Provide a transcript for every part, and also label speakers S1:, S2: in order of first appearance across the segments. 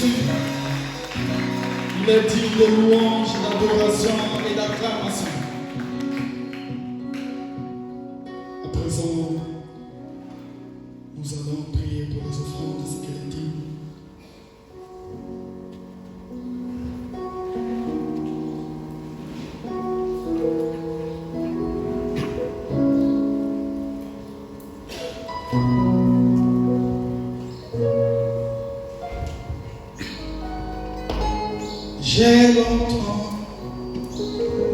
S1: Jésus. Il est digne de louange, d'adoration et d'acclamation. À présent, nous allons prier pour les offrandes, ce qu'elle est digne. J'ai longtemps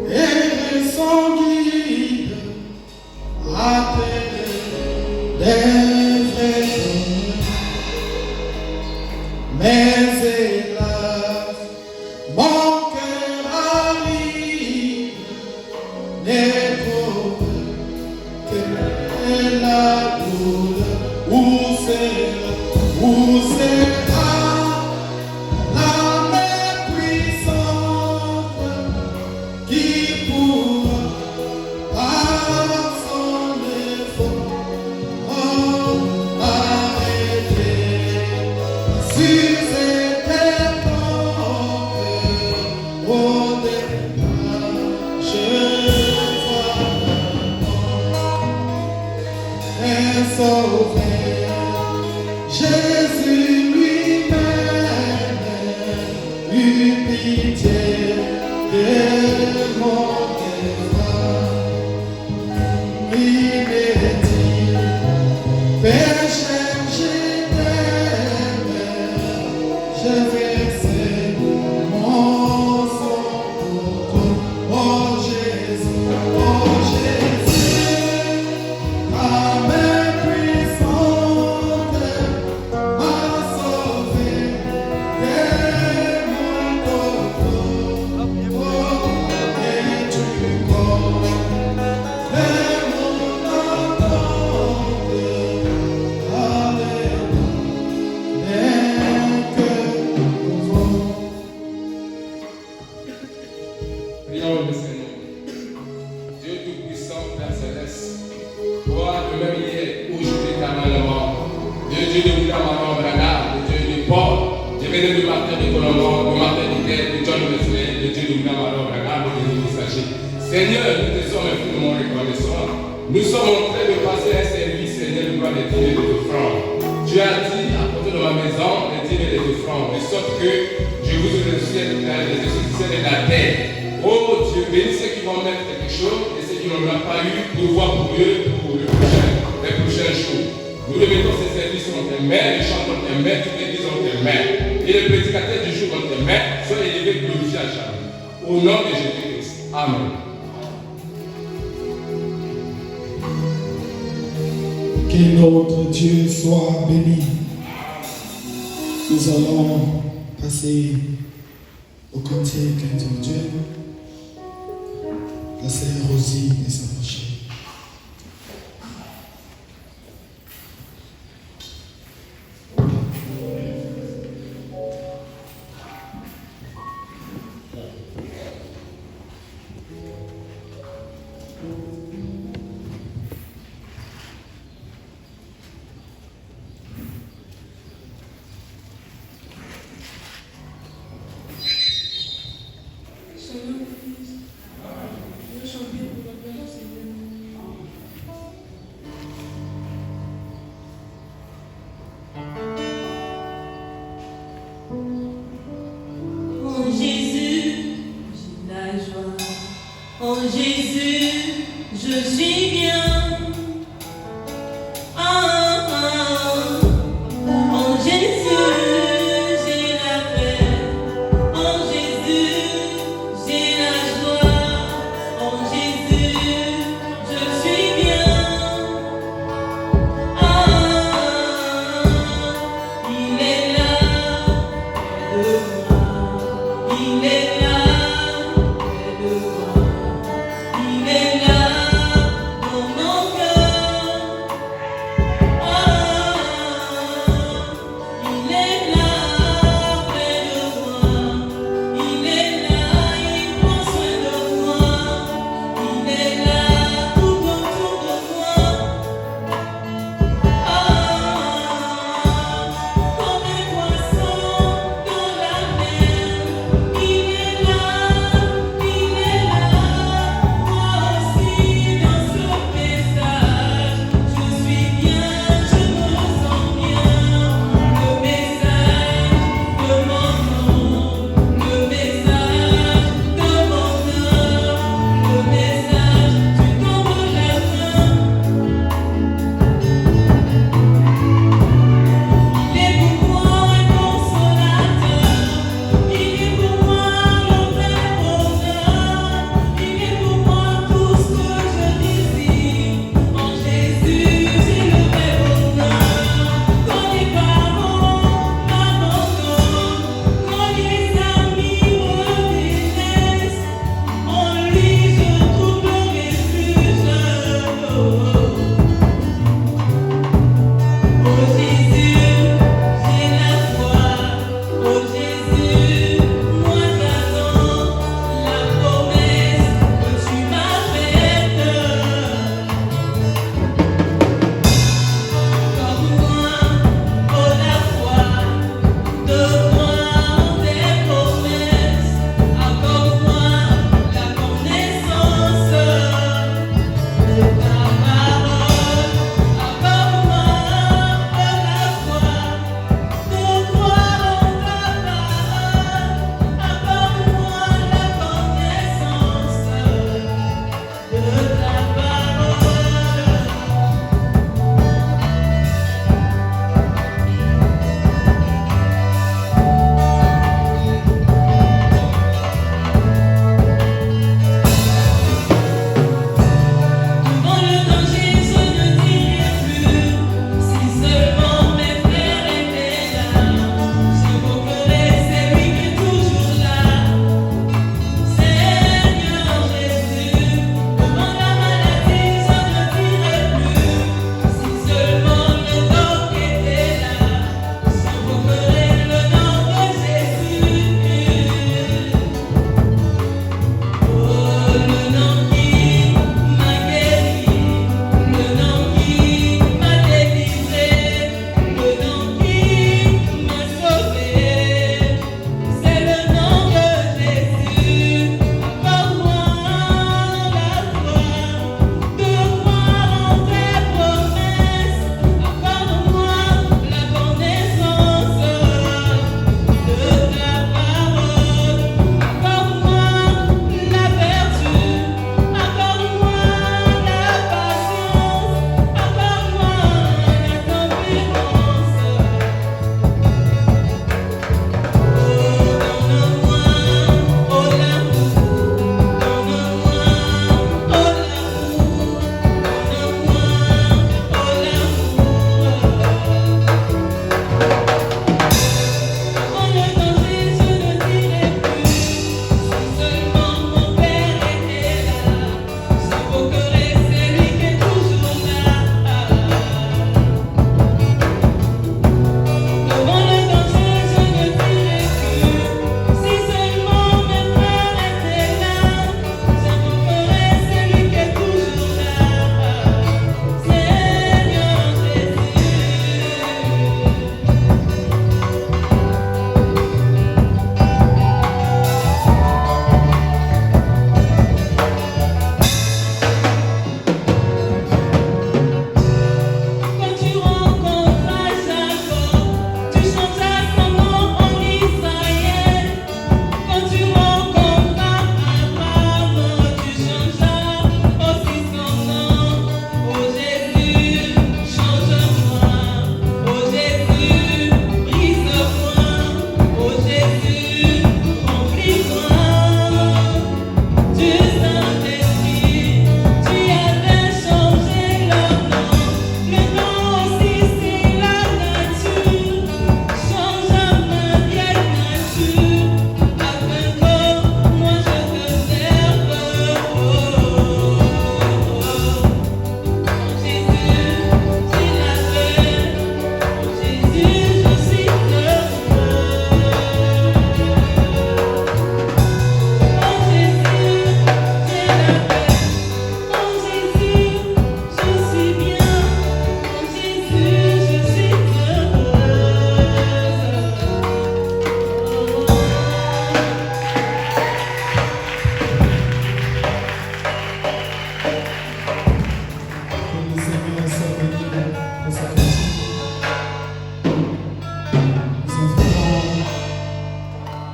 S1: erré sans guide, appelé les vrais, mais hélas, mon cœur arrive, n'éprouve que la douleur. Où c'est Jésus lui-même eut pitié de mon destin. Il est dit, pécheur, je t'aime, je versé mon sang pour toi. Oh Jésus, ta main puissante m'a sauvé de mon corps. Et tu connais mon attente, dès que nous voulons.
S2: Prions le Seigneur. Dieu Tout-Puissant, Père Céleste, toi, le même hier, aujourd'hui, éternellement. Dieu de William Branham, le Dieu de Paul, Dieu de Martin de Colombo, de Martin de Guerre, de John Wesley, le Dieu de William Branham, le Dieu de Messager. Seigneur, nous te sommes infiniment reconnaissants. Nous sommes en train de passer un service, Seigneur, de gloire des dîmes et des offrandes. Tu as dit à côté de ma maison, les dîmes et les offrandes, de sorte que je vous ai reçu les ciel et la terre. Oh Dieu, bénis ceux qui vont mettre quelque chose et ceux qui n'en ont pas eu de voir pour eux pour les prochains jours. Nous remettons ces services dans tes mains, les chants dans tes mains, toutes les églises dans tes mains. Et le prédicateur du jour dans tes mains, sois élevé, glorifié à jamais. Au nom de Jésus-Christ. Amen.
S1: Que notre Dieu soit béni. Nous allons passer au cantique de Dieu. La sœur Rosie et sa prochaine.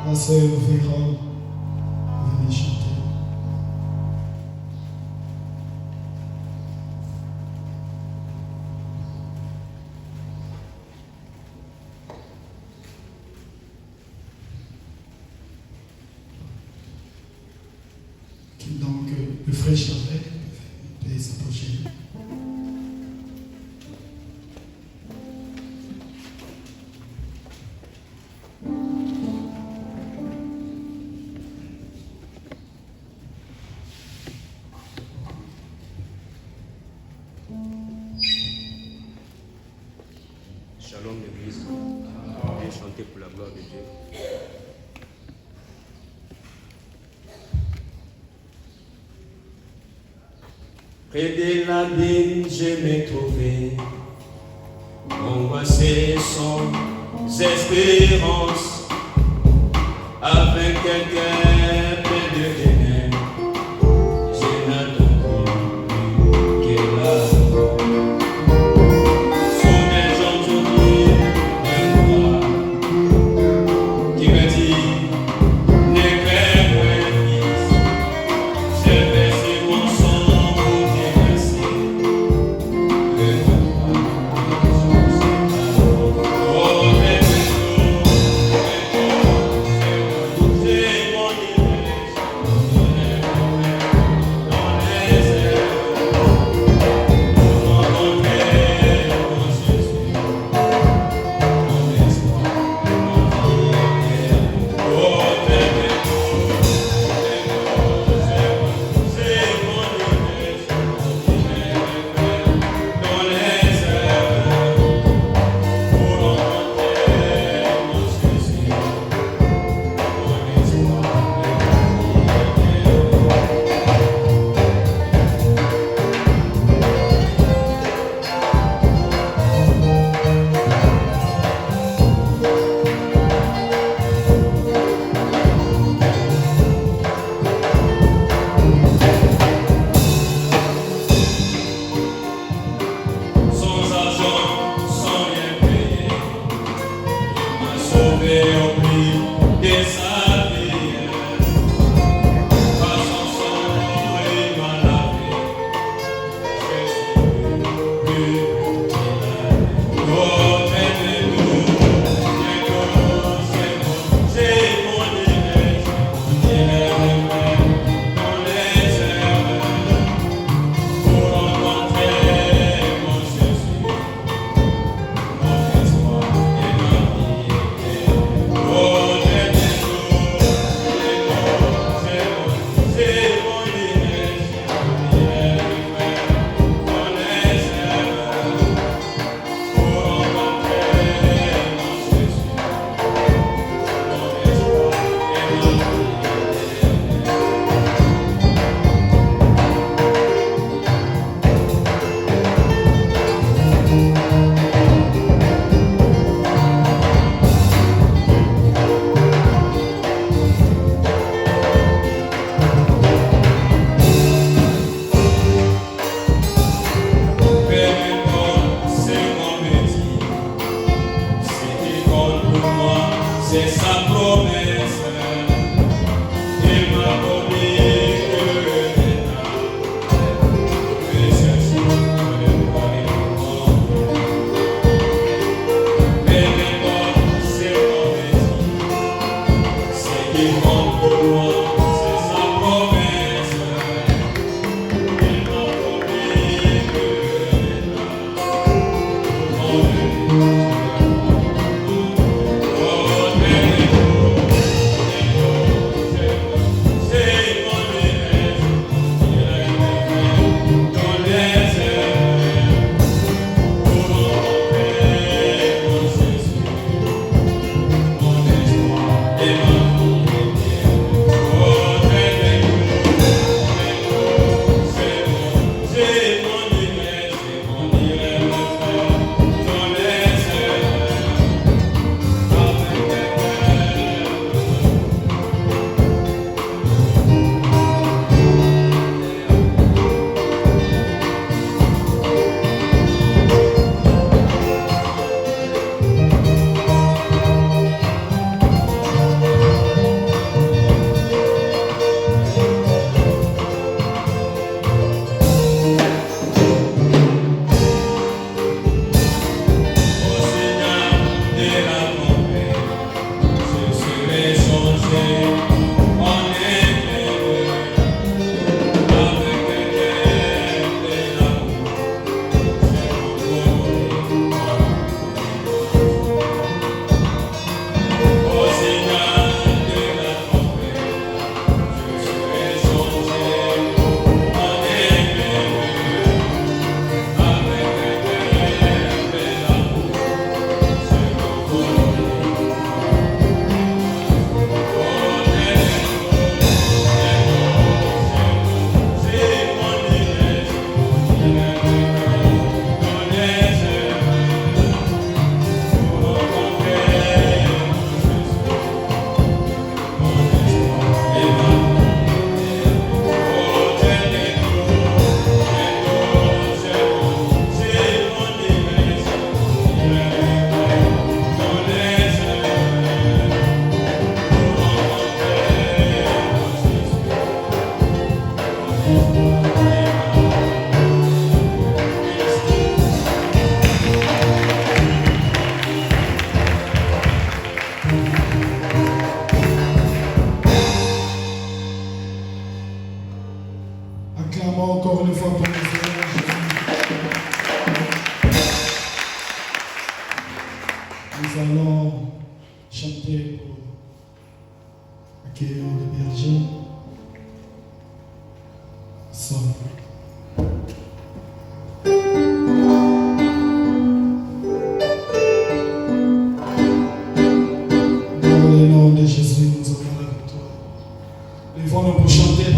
S1: La sœur Vera, venez chanter. Donc, le frère Charvet peut s'approcher.
S3: Shalom l'église, et chanter pour la gloire de Dieu. Près de l'abîme, je m'ai trouvé, angoissé sans espérance, avec quelqu'un près de ténèbres, je n'attends plus que la c'est sa promesse. Il m'a promis que maintenant, je vais chercher le monde. Mais maintenant, c'est promesse. C'est qu'il compte pour moi, c'est sa promesse. Il m'a promis que maintenant, oh,
S1: encore une fois pour le Seigneur Jésus. Nous allons chanter pour accueillir le berger. Dans le nom de Jésus, nous allons la victoire. Lèvons-nous pour chanter.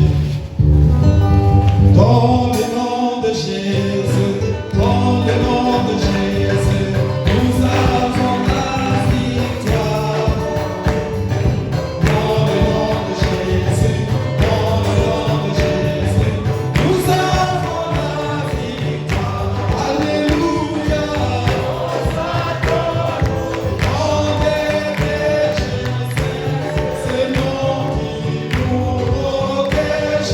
S1: Dans le nom de Jésus, dans le nom de Jésus, nous avons la victoire. Dans le nom de Jésus, dans le nom de Jésus, nous avons la victoire. Alléluia. Dans le nom de Jésus, c'est nous qui nous protège.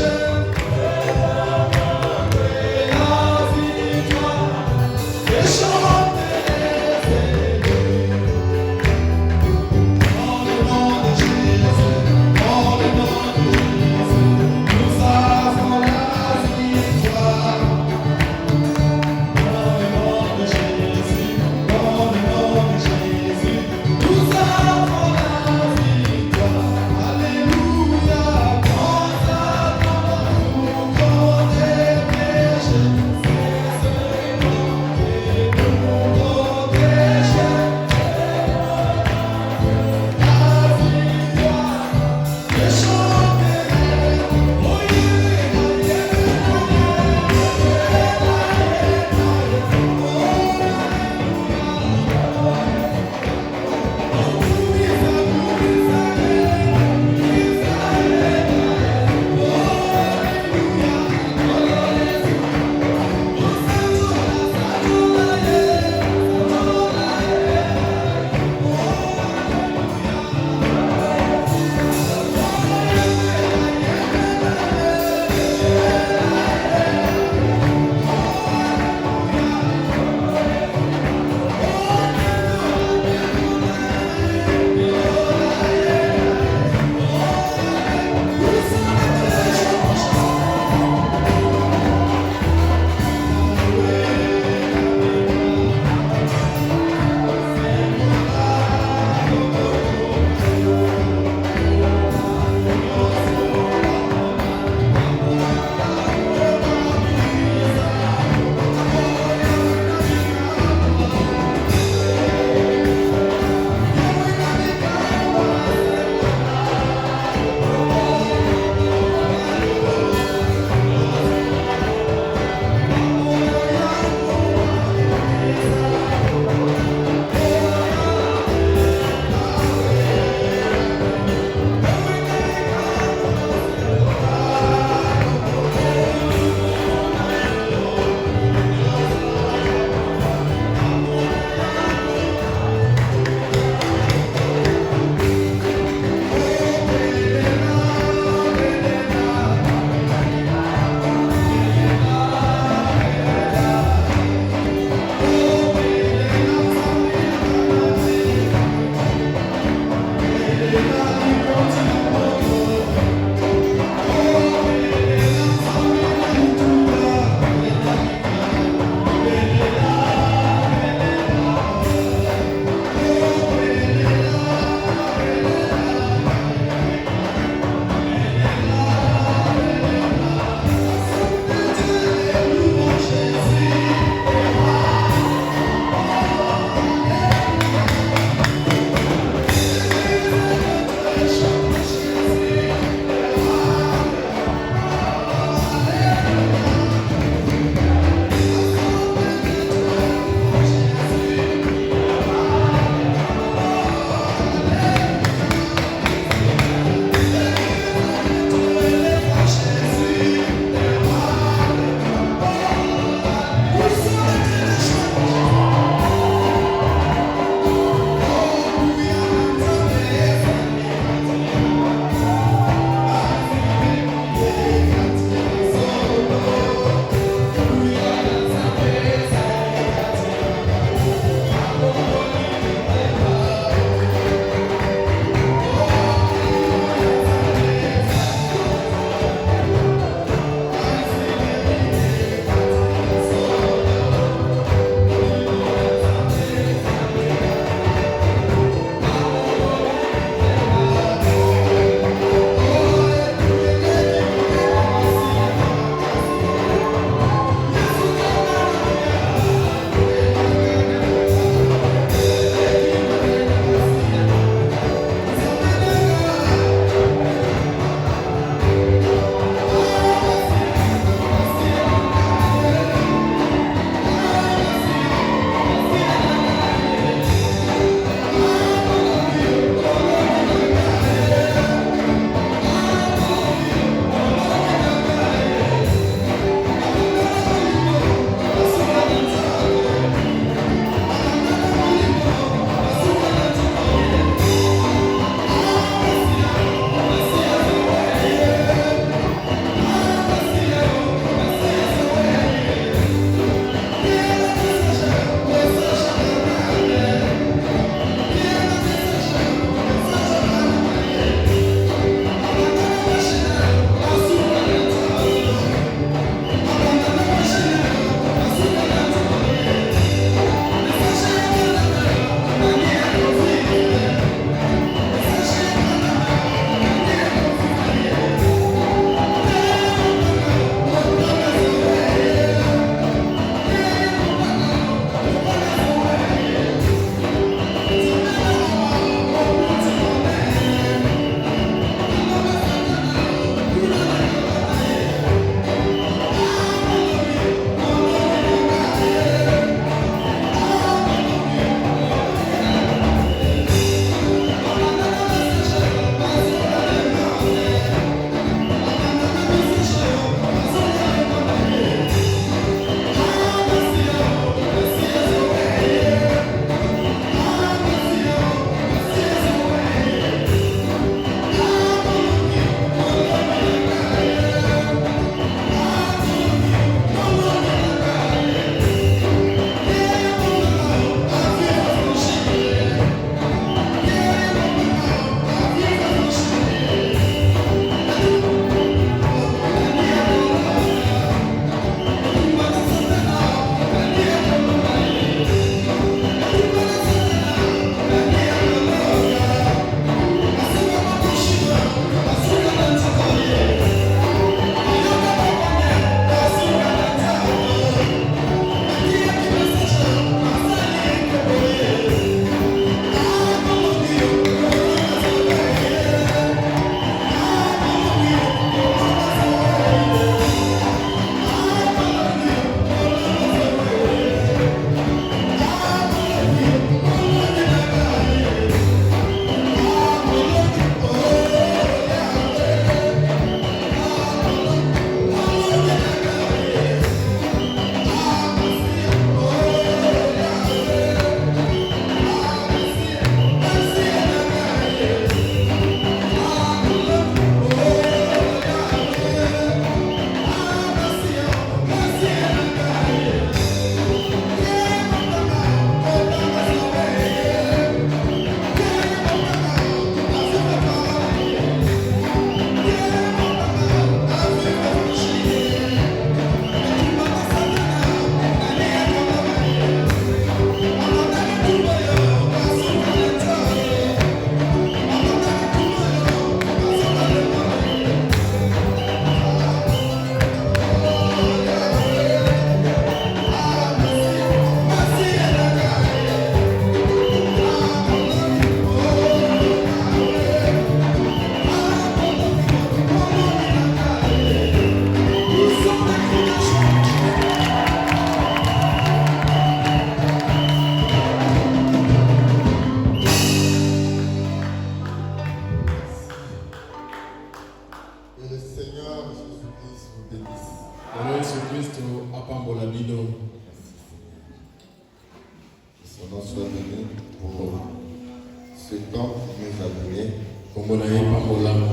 S3: na ye pambolama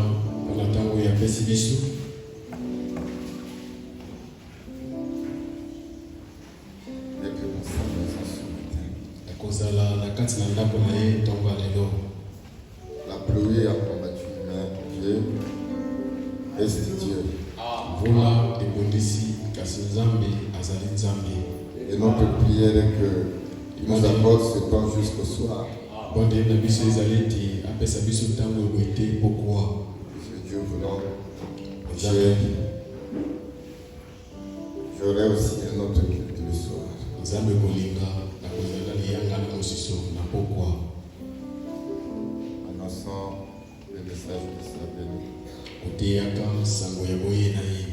S3: mpona ntango ya pesi biso. Akozala na kati na ndako na ye ntongo ya lelo.
S1: La pluie a combattu, mais Dieu reste Dieu.
S3: Mvula ebundisi kasi Nzambe azali Nzambe.
S1: Et notre prière est que il nous accorde ce temps jusqu'au soir.
S3: Bonde na biso ezali ete apesa biso ntango eboye te pokwa.
S1: Si Dieu voulant, j'aurai aussi un autre culte le soir.
S3: Nzambe kolinga na kozala liyanga na mosiso na pokwa.
S1: Annonçant le message de sa venue.
S3: Koteyaka sango ya boye na ye.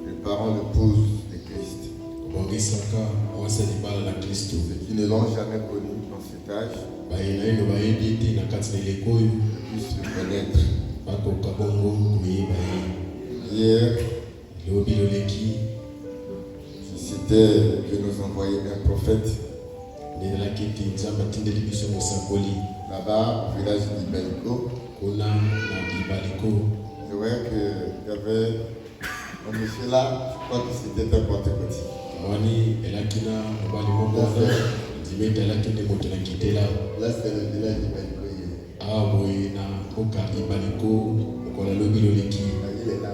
S1: Préparons l'épouse de Christ.
S3: Kobongisaka mwasi ya libala na Kristo.
S1: Ceux qui ne l'ont jamais connu dans cet âge
S3: Bayena no bayebi ete na kati na eleko oyo
S1: puissent le connaître.
S3: bakoka bongo koyeba ye.
S1: Hier,
S3: Lobi loleki
S1: j'ai cité Dieu nous envoyait un prophète
S3: ndelelaki ete Nzambe atindeli biso mosakoli
S1: là-bas au village d'Ibalico.
S3: kuna na Ibaliko.
S1: Je voyais qu'il y avait un monsieur là, je crois que c'était un pentecôtiste.
S3: Wani elaki na mobali moko ndimi ete alaki nde moto na kitela
S1: Là, c'est le village d'Ibalico.
S3: awa boye na mboka Ibaliko mokola lobi loleki
S1: Il est là.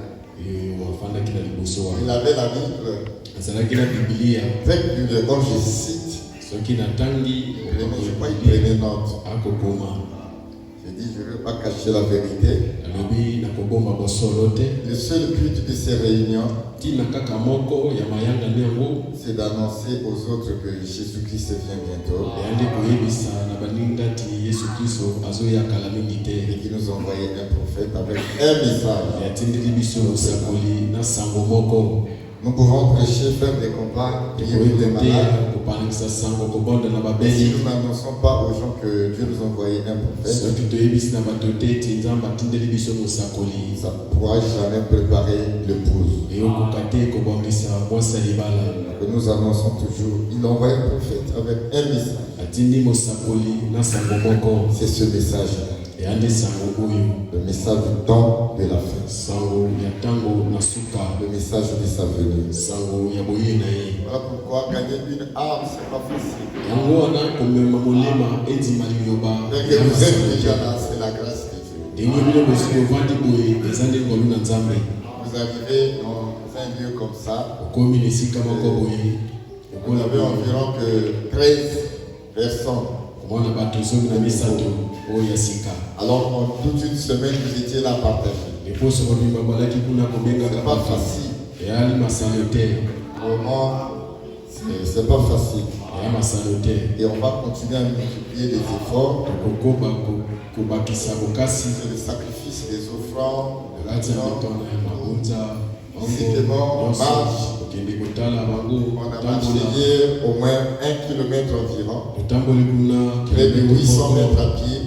S3: wafandaki na liboso
S1: Il
S3: wana
S1: avait la Bible
S3: azalaki na Biblia.
S1: très Bible, comme je cite.
S3: Soki natangi
S1: Je crois qu'il prenait note.
S3: akokoma
S1: J'ai dit, je ne veux pas cacher la vérité.
S3: alobi nakobomba bosolo te
S1: Le seul but de ces réunions,
S3: ntina kaka moko ya mayanga nde yango
S1: c'est d'annoncer aux autres que Jésus-Christ vient bientôt
S3: eyandi koyebisa na baninga ti Yesu Kristo azoyakala mingi te
S1: et qui nous envoyait un prophète avec un message.
S3: yatindeli biso mosakoli na sango moko.
S1: Nous pouvons prêcher, faire des combats, prier pour les malades.
S3: koyekoteya kopangisa sango kobonda na
S1: Mais si
S3: babeli.
S1: nous n'annonçons pas aux gens que Dieu nous envoyait un prophète,
S3: soki toyebisi na bato te eti Nzambe atindeli biso mosakoli
S1: ça ne pourra jamais préparer l'épouse.
S3: eyokoka te kobongisa mwasi ya libala.
S1: Que nous annonçons toujours. Il envoie un prophète avec un message.
S3: atindi mosakoli na sango moko.
S1: C'est ce message-là,
S3: eyandi sango oyo
S1: le message du temps de la fin,
S3: sango ya ntango na suka
S1: le message de sa venue.
S3: sango ya boye na ye.
S1: Voilà pourquoi gagner une âme, c'est pas facile.
S3: yango wana komema molema endima liloba
S1: Mais que vous êtes déjà là, c'est la grâce de Dieu.
S3: ndenge bino bosoki ovandi boye eza nde ngolu na Nzambe.
S1: Vous arrivez dans un lieu comme ça,
S3: okomi na esika moko boye
S1: vous avez environ que 13 personnes.
S3: komona bato zomi na misato oyo ya sika.
S1: Alors en toute une semaine, vous étiez là partagés.
S3: eposo mobimba balaki kuna kobengaka
S1: C'est pas
S3: bato
S1: facile.
S3: eyali masano te
S1: Vraiment, c'est pas facile.
S3: eya masano te.
S1: Et on va continuer à multiplier les efforts.
S3: tokokoba kobakisa bokasi
S1: C'est le sacrifice des offrandes, de
S3: kati ya
S1: l'argent.
S3: mitona ya mabunza
S1: Physiquement, marche.
S3: okende kotala bango
S1: On a marché hier au moins 1 kilomètre environ.
S3: totamboli kuna
S1: Près de 800 mètres à pied.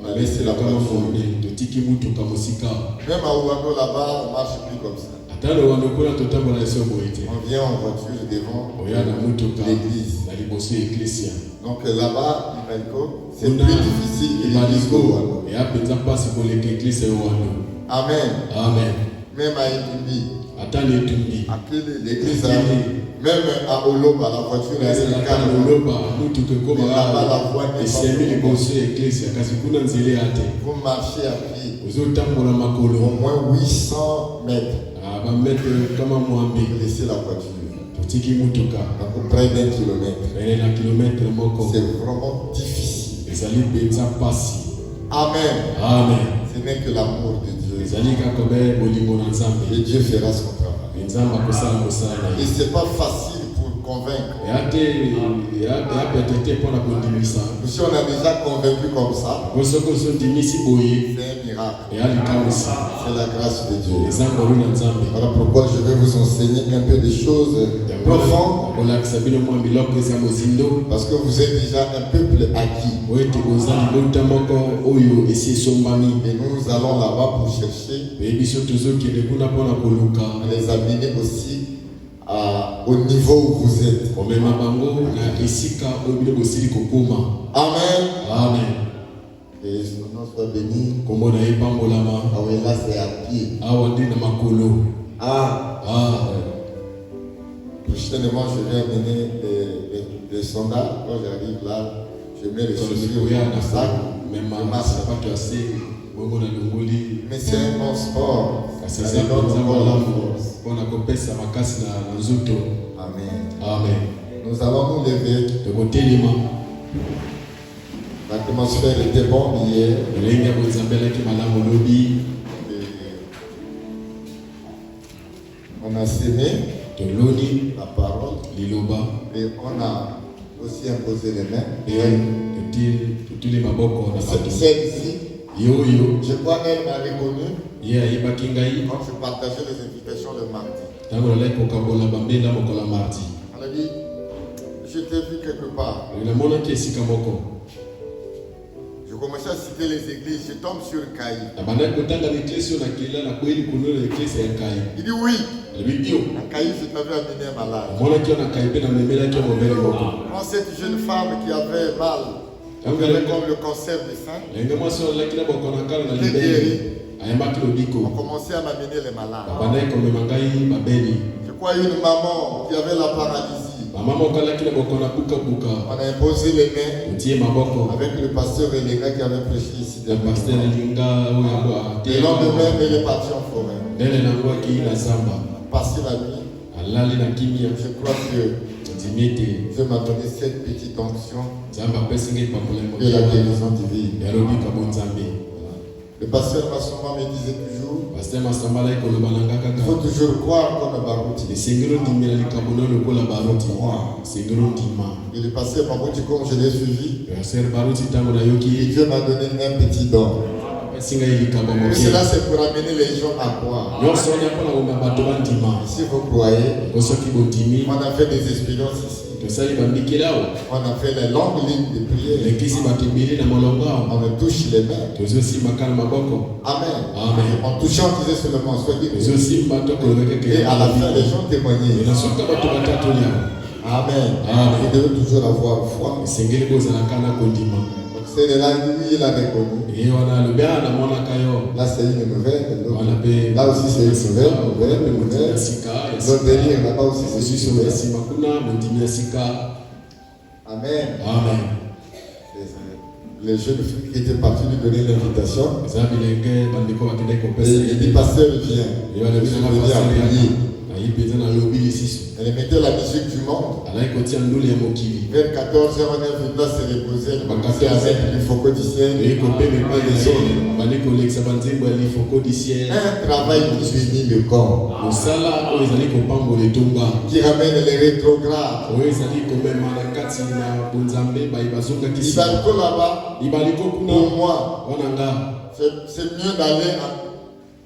S1: On a laissé la
S3: kama
S1: plateforme.
S3: fonde totiki mutuka mosika.
S1: Même à Ouando là-bas, on marche plus comme ça.
S3: ata lowando kuna totambola eso boye te.
S1: On vient en voiture devant
S3: oya na mutuka
S1: l'église.
S3: na liboso ya eklesia.
S1: Donc là-bas, Ibaliko, c'est
S3: kuna
S1: plus difficile que l'église
S3: ibaliko
S1: d'Ouando.
S3: eya mpenza mpasi koleka eklesia ya owando.
S1: Amen.
S3: Amen.
S1: Même à Itumbi,
S3: ata na etumbi
S1: l'église, même à Oloba, la voiture est
S3: ezalaka
S1: calme.
S3: loloba mutuka
S1: Mais là-bas, la voie
S3: ekoma
S1: n'est
S3: esiami
S1: pas
S3: liboso ya eklesia kasi kuna nzela ya te.
S1: Vous marchez à pied
S3: ozotambola
S1: au
S3: makolo
S1: moins 800 mètres.
S3: bametre kama mwambe
S1: Vous laissez la voiture.
S3: totiki mutuka
S1: Donc près d'1 kilomètre.
S3: pene na kilometre moko.
S1: C'est vraiment difficile.
S3: ezali mpenza mpasi.
S1: Amen.
S3: Amen.
S1: Ce n'est que l'amour de Dieu.
S3: ezali kaka be bolingo na Nzambe.
S1: Et Dieu fera son travail.
S3: Nzambe akosala mosala na
S1: Et
S3: ye.
S1: c'est pas facile pour convaincre.
S3: eya te eya pete te mpona kondimisa.
S1: Si on a déjà convaincu comme ça,
S3: po soki ozondimisi boye
S1: c'est un miracle.
S3: eya likamwisi
S1: C'est la grâce de Dieu.
S3: eza ngolu na Nzambe.
S1: Voilà pourquoi je vais vous enseigner un peu des choses profondes.
S3: akolakisa bino mwa biloko eza mozindo
S1: Parce que vous êtes déjà un peuple acquis.
S3: po ete boza libota moko oyo esi esombami.
S1: Et nous allons là-bas pour chercher
S3: oyebi biso tozokende kuna mpona koluka
S1: à les amener aussi au niveau où vous êtes.
S3: komema bango na esika oyo bino bosili kokoma.
S1: Amen.
S3: Amen.
S1: Que son nom soit béni.
S3: Kombo na ye pambolama.
S1: Ah oui, là c'est à pied.
S3: Awa nde na makolo.
S1: Ah. Prochainement, je vais amener les sondages. Quand j'arrive là, je mets les chaussures dans le sac.
S3: Même ma sapato assez. Bongo na longoli.
S1: Mais c'est un bon sport.
S3: Kasi
S1: Ça
S3: ça
S1: donne
S3: pour
S1: encore la force.
S3: on a kopesa makasi na nzoto.
S1: Amen.
S3: Amen.
S1: Nous allons nous lever.
S3: Tokotelema.
S1: L'atmosphère était bonne hier.
S3: Lenga bozambelaki malamu lobi.
S1: On a sémé
S3: Toloni
S1: la parole
S3: liloba.
S1: et on a aussi imposé les mains.
S3: Tutuli maboko na bato.
S1: Celle-ci,
S3: Yo.
S1: je crois qu'elle m'a reconnu
S3: Ye ayebaki ngai.
S1: quand je partageais les invitations le mardi.
S3: Ntango nalaki kokabola bambela mokola mardi.
S1: On a dit, je t'ai vu quelque part.
S3: Namonaki esika moko.
S1: Je commençais à citer les églises, je tombe sur Caï.
S3: Nabandaki kotanga l'église oyo nakela nakweli kunola l'église ya Nkai.
S1: Il dit oui,
S3: Alobi yo.
S1: à Caï, je t'avais amené un malade.
S3: Namonaki yo na Nkai mpe namemelaki yo mobele moko.
S1: Quand cette jeune femme qui avait mal, qui avait comme le cancer du sein,
S3: Lenge mwasi oyo alaki na bokona kala na libeli. Ayembaki
S1: on
S3: lobiko.
S1: commençait à m'amener les malades.
S3: Babandaki komema ngai babeli.
S1: Je crois une maman qui avait la paralysie.
S3: Mama moko alaki na bokona buka.
S1: On a imposé les mains
S3: Otie maboko.
S1: avec le pasteur et les gars qui avaient prêché ici.
S3: Le pasteur Linga oyo yango
S1: Et le lendemain, il est parti en forêt.
S3: ndele nango akei na zamba.
S1: Passé la nuit,
S3: Alali na kimia.
S1: je crois que
S3: Ndimi ete
S1: Dieu m'a donné cette petite onction
S3: nzambe apesi ngai pakola
S1: de la guérison divine.
S3: ya lobika bonzambe.
S1: Le pasteur Massoma me disait toujours,
S3: Pasteur Masamba alaki koloba na nga
S1: il
S3: kaka.
S1: faut toujours croire comme Barouti.
S3: Esengeli ondimela likambo na lokola baruti. Esengeli ondima.
S1: Et le pasteur Barouti, comme je l'ai suivi,
S3: Pasteur baruti ntango
S1: et
S3: nayoki
S1: Dieu m'a donné un petit don.
S3: apesi ngai likambo
S1: Et
S3: moke.
S1: cela, c'est pour amener les gens à croire.
S3: Nyonso wana mpona komema bato bandima.
S1: Si vous croyez,
S3: Yango soki bondimi
S1: on a fait des expériences ici.
S3: tosali bambikeli awa.
S1: On a fait les longues lignes de prière.
S3: Elekisi bato ebele na molongo awa.
S1: On me touche les mains.
S3: Tozosimba na maboko.
S1: Amen.
S3: Amen.
S1: En touchant, on disait seulement, soyez bénis.
S3: Tozosimba to kolobeka
S1: Et à la fin, les gens témoignaient.
S3: na soki bato batatoli awa.
S1: Amen.
S3: Amen.
S1: Vous devez toujours avoir foi.
S3: Esengeli bozalaka na kondima.
S1: Donc c'est là, lui, il a reconnu.
S3: Ye wana alobi awa namonaka yo.
S1: Là, c'est une nouvelle.
S3: Wana mpe
S1: Là aussi, c'est une nouvelle.
S3: ya
S1: Nouvelle.
S3: sika ya
S1: L'autre derrière, là-bas aussi, c'est
S3: mosusu
S1: une
S3: oyo ya
S1: nouvelle.
S3: nsima kuna mondimi ya sika.
S1: Amen.
S3: Amen.
S1: Les jeunes filles qui étaient partis lui donner l'invitation.
S3: eza bilenge bandeko bakendaki
S1: Et
S3: kopesa
S1: il dit, pasteur, viens.
S3: ye wana
S1: Je suis
S3: binanga
S1: venu à
S3: pasali
S1: prier.
S3: nayi mpenza nalobi lisusu
S1: Elle mettait la musique du monde.
S3: alaki kotia ndule ya mokili
S1: Vers 14h, on est venu là se reposer. On commençait à mettre du focus du ciel.
S3: eye kopema epai
S1: des
S3: na
S1: autres.
S3: ye bandi kolekisa banzembo ya lifoko disiere
S1: Un travail qui bénit le corps.
S3: mosala oyo ezali kopambola etonga
S1: Qui ramène les rétrogrades.
S3: oyo ezali komema na kati na bonzambe bayi bazongaki
S1: Il va go là-bas.
S3: libaliko kuna
S1: Pour moi,
S3: wana nga
S1: c'est mieux d'aller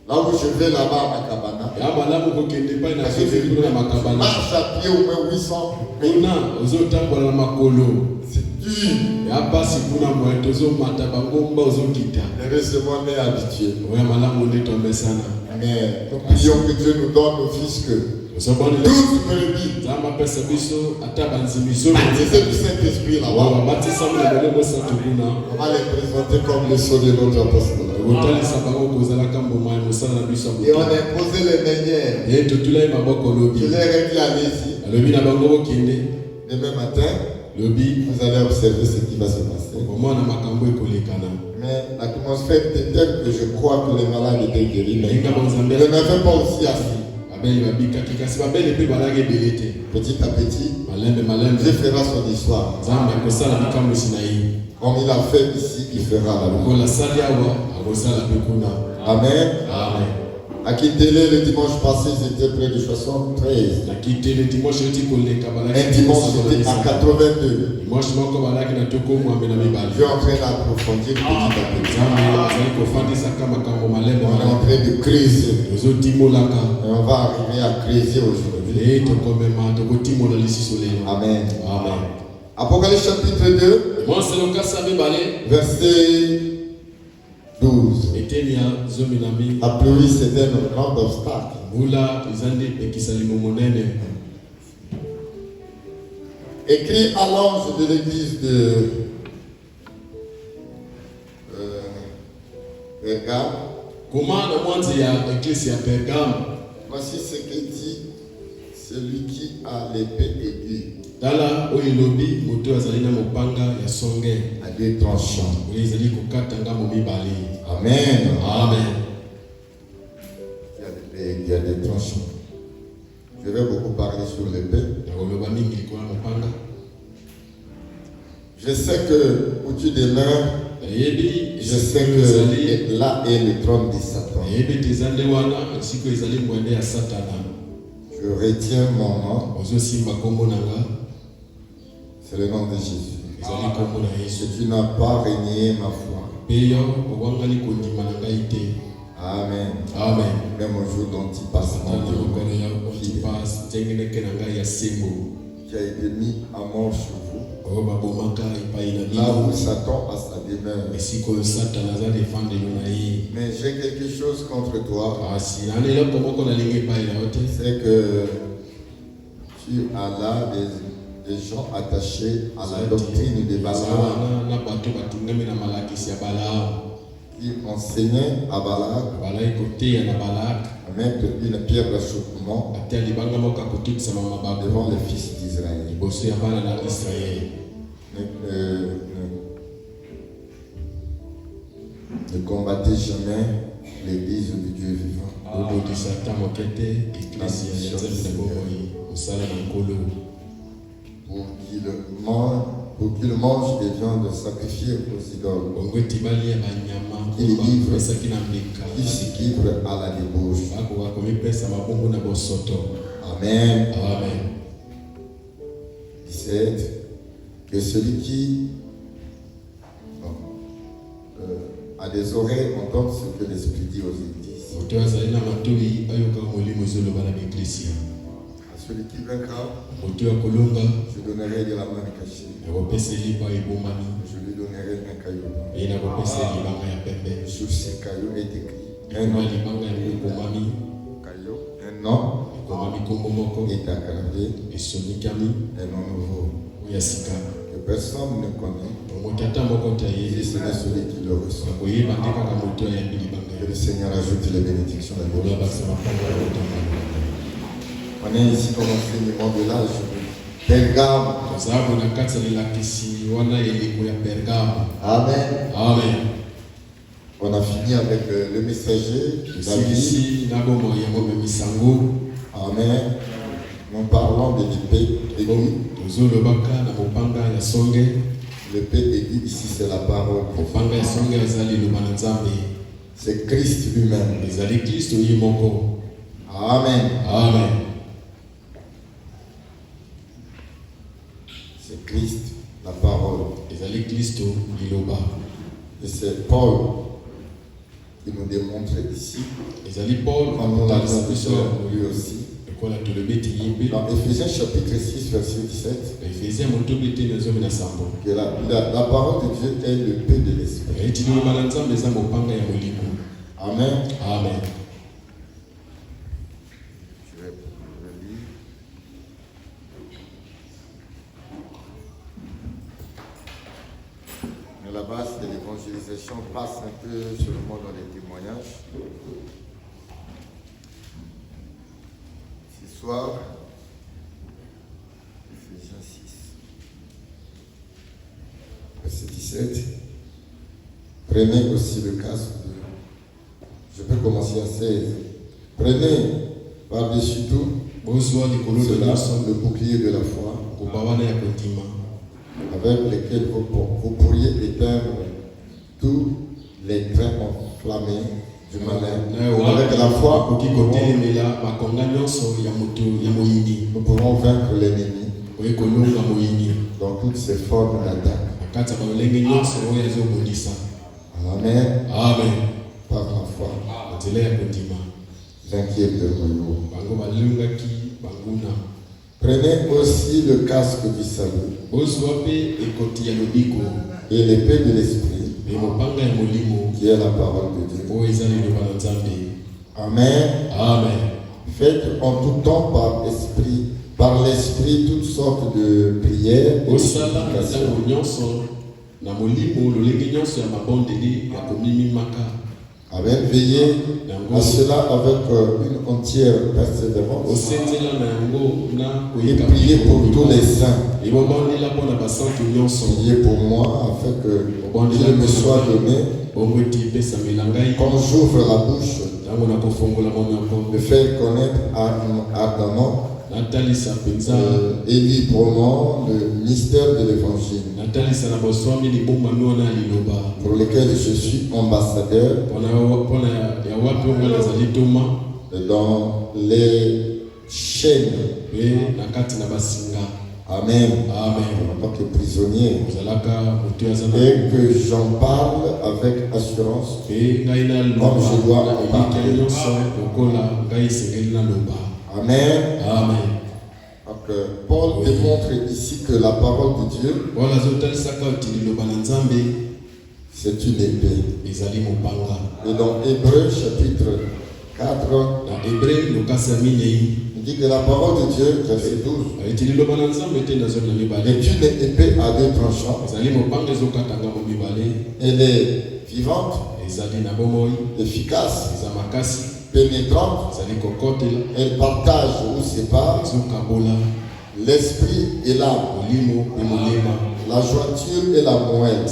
S1: là où je vais là-bas à Makabana.
S3: ya malamu kokende epai na
S1: Parce que
S3: soki kuna na
S1: je
S3: makabana
S1: marche à pied au moins 800 pays.
S3: kuna ozotambola na makolo
S1: C'est dur.
S3: ya pasi kuna moye tozomata bangomba ozokita
S1: Heureusement, on est habitué.
S3: oyo malamu nde tomesana
S1: Mais nous prions que Dieu nous donne au fils que
S3: ozobonela
S1: toutes brebis
S3: nzambe apesa biso ata banzimi zomi
S1: baptisés du Saint-Esprit
S3: oyo
S1: là-bas.
S3: babatisami na molemo santu kuna
S1: On va les présenter comme les sceaux de notre apostole.
S3: kotalisa bango kozalaka mboma ya mosala na biso
S1: Et
S3: ya
S1: on
S3: boto
S1: a imposé les manières.
S3: ye totula ye maboko
S1: Je
S3: lobi
S1: leur ai dit, allez-y.
S3: alobi na bango bokende
S1: Demain matin,
S3: lobi
S1: vous allez observer ce qui va se passer.
S3: komona makambo ekolekana
S1: Mais l'atmosphère était telle que je crois que les malades étaient guéris. Mais
S3: balinga bonzambe
S1: je n'avais pas aussi assez.
S3: babeli babikaki kasi babeli mpe balaki ebele te
S1: Petit à petit,
S3: malembe
S1: Dieu fera son histoire.
S3: nzambe akosala likambosi na ye
S1: Comme il a fait ici, il fera là-bas.
S3: lokola asali awa akosala mpe kuna.
S1: Amen.
S3: Amen.
S1: À Kitele, le dimanche passé, c'était près de 73.
S3: nakitele dimanche oti koleka
S1: Un dimanche, c'était à 82.
S3: dimanche moko balaki na toko mwambe na mibale
S1: Dieu est en train d'approfondir petit à petit.
S3: nzambe azali kofandisaka makambo malembe
S1: On est en train de creuser.
S3: tozotimolaka
S1: Et on va arriver à creuser aujourd'hui.
S3: le tokomema tokotimola lisusu lelo.
S1: Amen.
S3: Amen.
S1: Apocalypse chapitre 2,
S3: mwasi lokasa mibale
S1: verset 12.
S3: eteni ya zomi na mi
S1: La pluie, c'était un grand obstacle.
S3: mbula eza nde ekisalimo monene
S1: Écrit à l'ange de l'église de
S4: Pergame.
S3: Comment le monde y a église à Pergame?
S4: Voici ce que dit celui qui a l'épée aiguë
S3: Dala oyelobi moto azalina mopanga ya songe.
S4: à deux tranchants.
S3: Oyezali kokatanga momibali.
S4: Amen.
S3: Amen.
S4: Il y a des tranchants. Je vais beaucoup parler sur l'épée.
S3: Nakoloba mingi likolo ya mopanga.
S4: Je sais que où tu demeures,
S3: Nayebi
S4: je sais que là est le trône de Satan.
S3: nayebi tezande wana esiko ezali mwende ya Satana.
S4: Je retiens mon nom,
S3: Ozosimba kombo nanga
S4: c'est le nom de Jésus.
S3: ezali kombo na Yesu.
S4: Et tu n'as pas renié ma foi.
S3: Pe yo obwangani kondima na ngai te.
S4: Amen.
S3: Amen.
S4: Même au jour dont tu passes mon
S3: Tata
S4: Dieu,
S3: lokolo ya otipas tengeneke na ngai ya sembo.
S4: qui a été mis à mort sur vous.
S3: Oyo babomaka epai na
S4: Là où
S3: bino.
S4: Satan a sa demeure.
S3: Esika oyo Satana aza defandelo na ye.
S4: Mais j'ai quelque chose contre toi.
S3: Kasi nana eloko moko nalingi epai na yo te.
S4: C'est que tu as là des gens attachés à la doctrine de Balaam
S3: Wana na bato batingami na malakisi ya Balaam.
S4: qui enseignaient à Balak
S3: Balaki koteya na Balak.
S4: à mettre une pierre d'achoppement
S3: Atia libanga moko ya kotukisama mabaku
S4: devant les fils d'Israël.
S3: liboso ya bana na Israele.
S4: Ne combattez jamais l'église du Dieu vivant.
S3: Obotisa ata moke te eklesi ya nzambe na bomoi mosala na nkolo
S4: Pour qu'il mange des viandes sacrifiées aux idoles,
S3: bongo eti balia banyama
S4: Ili livre.
S3: bapesaki na mbeka
S4: qui se livrent à la débauche.
S3: bakoka komipesa mabongo na bosoto.
S4: Amen.
S3: Amen.
S4: 17. Que celui qui a des oreilles entende ce que l'Esprit dit aux églises.
S3: moto azali na matoi ayoka molimo ezoloba na baeklesia.
S4: À celui qui vaincra,
S3: moto ya kolonga
S4: je donnerai de la manne cachée.
S3: nakopesa lipa ebomami
S4: Je lui donnerai un caillou.
S3: eye nakopesa libanga ya pembe.
S4: Sur ces cailloux est écrit un
S3: ekoma
S4: nom.
S3: libanga yango ekomami
S4: Caillou, un nom
S3: ekomami kombo moko
S4: est aggravé,
S3: esonikami
S4: un nom nouveau
S3: oyo ya sika.
S4: que personne ne connaît.
S3: moto ata moko te
S4: Et
S3: ayebi
S4: ce n'est celui qui le reçoit.
S3: akoyeba te kaka moto ayambi libanga
S4: Que le
S3: yango.
S4: Seigneur ajoute les bénédictions à
S3: oyo
S4: lui.
S3: abakisa mapanga ya kotanga.
S4: On est ici comme enseignement de l'âge. Pergame.
S3: toza na kati ya lelakisi wana elembo ya Pergame.
S4: Amen.
S3: Amen.
S4: On a fini avec le messager, David.
S3: tosilisi na bomoi ya momemisa yango.
S4: Amen. Nous parlons de l'épée aiguë.
S3: tozolobaka na mopanga ya songe.
S4: L'épée aiguë ici, c'est la parole.
S3: mopanga ya songe ezali liloba na Nzambe.
S4: C'est Christ lui-même.
S3: ezali Kristo ye moko.
S4: Amen.
S3: Amen.
S4: C'est Christ, la parole.
S3: ezali Kristo liloba.
S4: Et c'est Paul qui nous démontre ici.
S3: ezali Paul
S4: Quand nous
S3: akotalisa
S4: l'avons
S3: biso
S4: vu lui aussi.
S3: ekola tolobi ete ye mpe.
S4: Dans Éphésiens chapitre 6, verset 17,
S3: efesia motobi te na zomi na sambo.
S4: que la parole de Dieu est le paix de l'esprit.
S3: eti liloba na Nzambe eza mopanga ya molimo.
S4: Amen.
S3: Amen.
S4: Je vais le lire. Mais la base de l'évangélisation passe un peu seulement dans les témoignages. Ce soir, Éphésiens 6, verset 17. Prenez aussi le casque de... Je peux commencer à 16. Prenez par-dessus tout
S3: bozwa likolo de
S4: cela,
S3: nyonso
S4: le bouclier de la foi,
S3: koba wana ya kondima
S4: avec lesquels vous pourriez éteindre tous les traits enflammés du malin. Avec la foi,
S3: okoki kotelemela makonga nyonso ya moto ya moyini.
S4: nous pourrons vaincre l'ennemi
S3: oye kolonga moyini
S4: dans toutes ses formes d'attaque.
S3: na kati ya balolenge nyonso oyo ezobundisa.
S4: Amen.
S3: Amen.
S4: Par la foi,
S3: na nzela ya kondima
S4: vainqueur de royaume.
S3: bango balongaki banguna.
S4: Prenez aussi le casque du salut
S3: bozwa mpe ekoti ya lobiko
S4: et l'épée de l'esprit,
S3: mpe mopanga ya molimo
S4: qui est la parole de Dieu.
S3: oyo eza liloba na Nzambe.
S4: Amen.
S3: Amen.
S4: Faites en tout temps par l'esprit toutes sortes de prières et
S3: osala
S4: supplications.
S3: ntango nyonso na molimo lolenge nyonso ya mabondeli ya komimimaka
S4: Amen. Veillez à cela avec une entière persévérance. Et priez pour tous les saints. Priez pour moi afin que il me soit donné, quand j'ouvre la bouche, de faire connaître ardemment et librement le mystère de l'évangile, pour lequel je suis ambassadeur dans les chaînes. Amen. En tant que prisonnier. Et que j'en parle avec assurance, comme je dois en parler. Amen. Donc, Paul démontre ici que la parole de Dieu, c'est une épée. Et dans Hébreux chapitre 4, il dit que la parole de Dieu, verset 12, est une épée à deux tranchants. Elle est vivante, efficace, pénétrante. Elle partage ou sépare l'esprit et l'âme, la jointure et la moelle.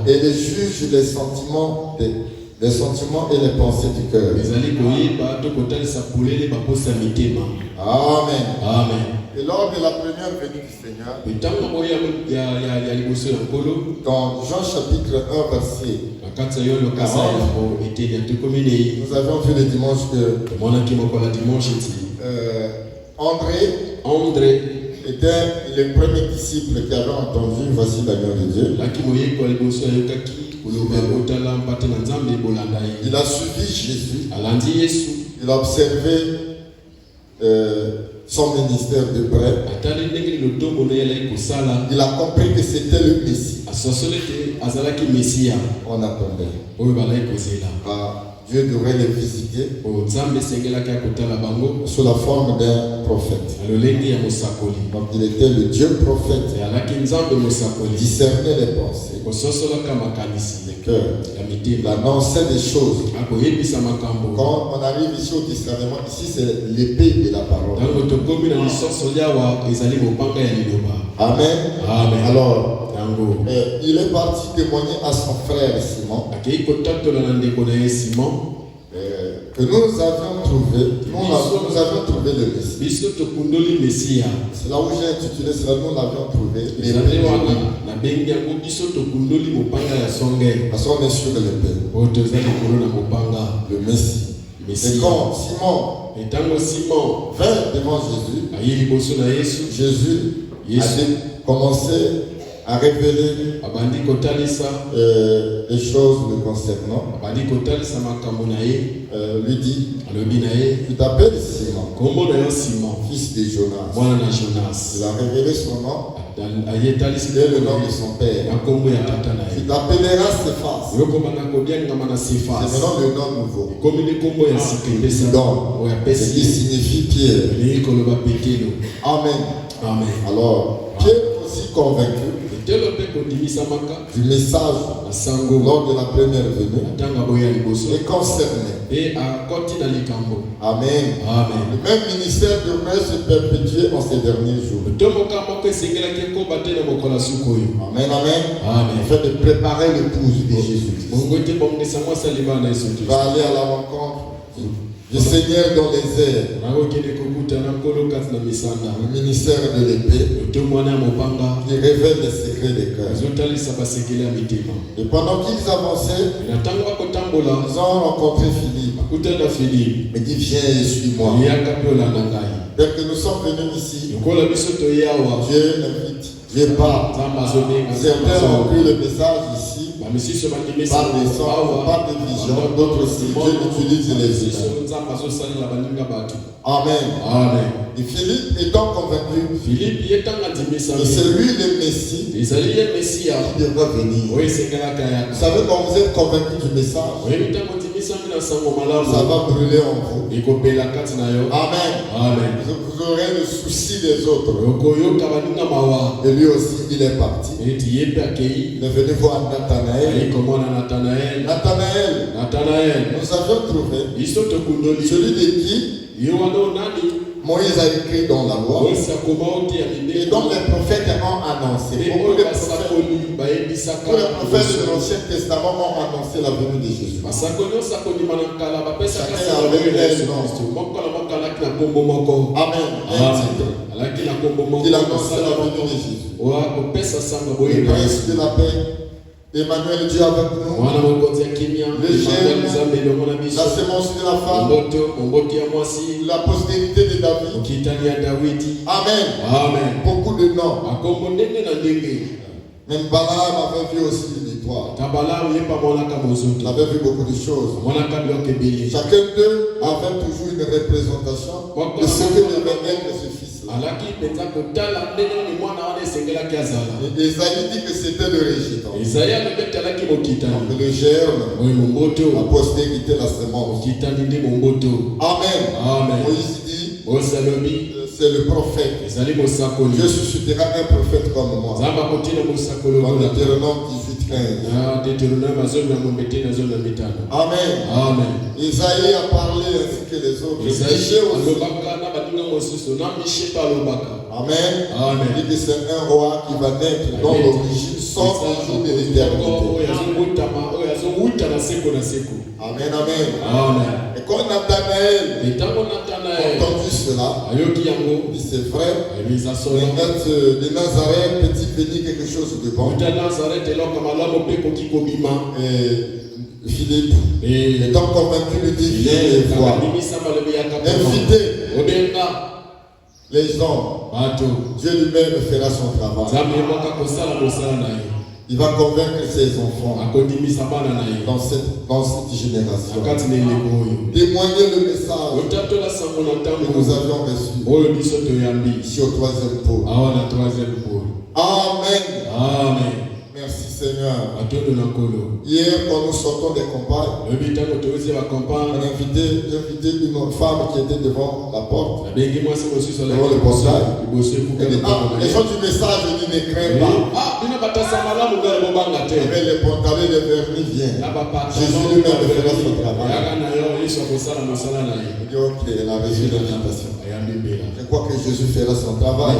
S4: Et elle juge les sentiments et les pensées du cœur. Amen. Et lors de la première venue du Seigneur, dans Jean chapitre 1 verset 40, nous avions vu le dimanche que André était le premier disciple qui avait entendu « Voici l'agneau de Dieu ». Il a suivi Jésus. Il a observé son ministère de près. Il a compris que c'était le Messie. On attendait. Dieu devrait les visiter sous la forme d'un prophète. Donc il était le Dieu prophète. Il discernait les pensées, les cœurs. Il annonçait des choses. Quand on arrive ici au discernement, ici c'est l'épée de la parole. Amen. Alors, il est parti témoigner à son frère Simon que nous avions trouvé le Messie. C'est là où j'ai intitulé cela, nous l'avions trouvé. Parce qu'on est sur l'épée. Le Messie. Et quand Simon vint devant Jésus a commencé à révéler les choses le concernant. Lui dit, tu t'appelles Simon, fils de Jonas. Il a révélé son nom et le nom de son père. Tu t'appelleras Céphas. C'est maintenant le nom nouveau. Ce qui signifie Pierre. Amen. Alors, Pierre aussi convaincu du message lors de la première venue est concerné. Amen. Le même ministère devrait se perpétuer en ces derniers jours. Amen. Afin de préparer l'épouse de Jésus. Tu vas aller à la rencontre du Seigneur dans les airs. Le ministère de l'épée qui révèle les secrets des cœurs. Et pendant qu'ils avançaient, ils ont rencontré Philippe. Il dit, viens et suis-moi. Dès que nous sommes venus ici, Dieu invite, Dieu parle. Certains ont pris le message ici par des sons, par des visions, d'autres aussi. Dieu utilise les visions. Amen. Et Philippe étant convaincu que c'est lui le Messie qui devra venir. Vous savez, quand vous êtes convaincu du message, Ça va brûler en vous. Amen.
S3: Amen.
S4: Vous aurez le souci des autres. Et lui aussi, il est parti. Il est venu voir Nathanaël. Nathanaël, nous avions trouvé celui de qui Moïse a écrit dans la loi et dont les prophètes ont annoncé. Beaucoup de prophètes de l'Ancien Testament ont annoncé la venue de Jésus. Chacun avait un nom. Amen. Un titre. Il annonçait la venue de Jésus. Le prince de la paix, Emmanuel, Dieu avec nous. Le germe, la sémence de la femme, la postérité de David. Amen. Beaucoup de noms. Même Balaam avait vu aussi une étoile. Il avait vu beaucoup de choses. Chacun d'eux avait toujours une représentation de ce que devait être ce fils-là. Et Isaïe dit que c'était le régent. Donc le germe, la postérité, la sémence. Amen. Moïse dit, c'est le prophète. Dieu suscitera un prophète comme moi. Dans Deutéronome 18:15. Amen. Isaïe a parlé ainsi que les autres. Amen. Il dit que c'est un roi qui va naître dont l'origine sort un jour de l'éternité. Amen. Et quand Nathanaël a entendu cela, il dit c'est vrai, de Nazareth peut-il venir quelque chose de bon? Et Philippe étant convaincu lui dit viens les voir. Invitez les hommes. Dieu lui-même fera son travail. Il va convaincre ses enfants dans cette génération. Témoigner le message que nous avions reçu ici au 3e pôle. Amen. Merci Seigneur. Hier, quand nous sortons des campagnes, on a invité une femme qui était devant la porte, devant le portail. Elle dit, les gens du message, ils disent, ne crains pas. Mais les pantalons et les vernis viennent. Jésus lui-même fera son travail. Il dit, ok, elle a reçu l'invitation. Je crois que Jésus fera son travail.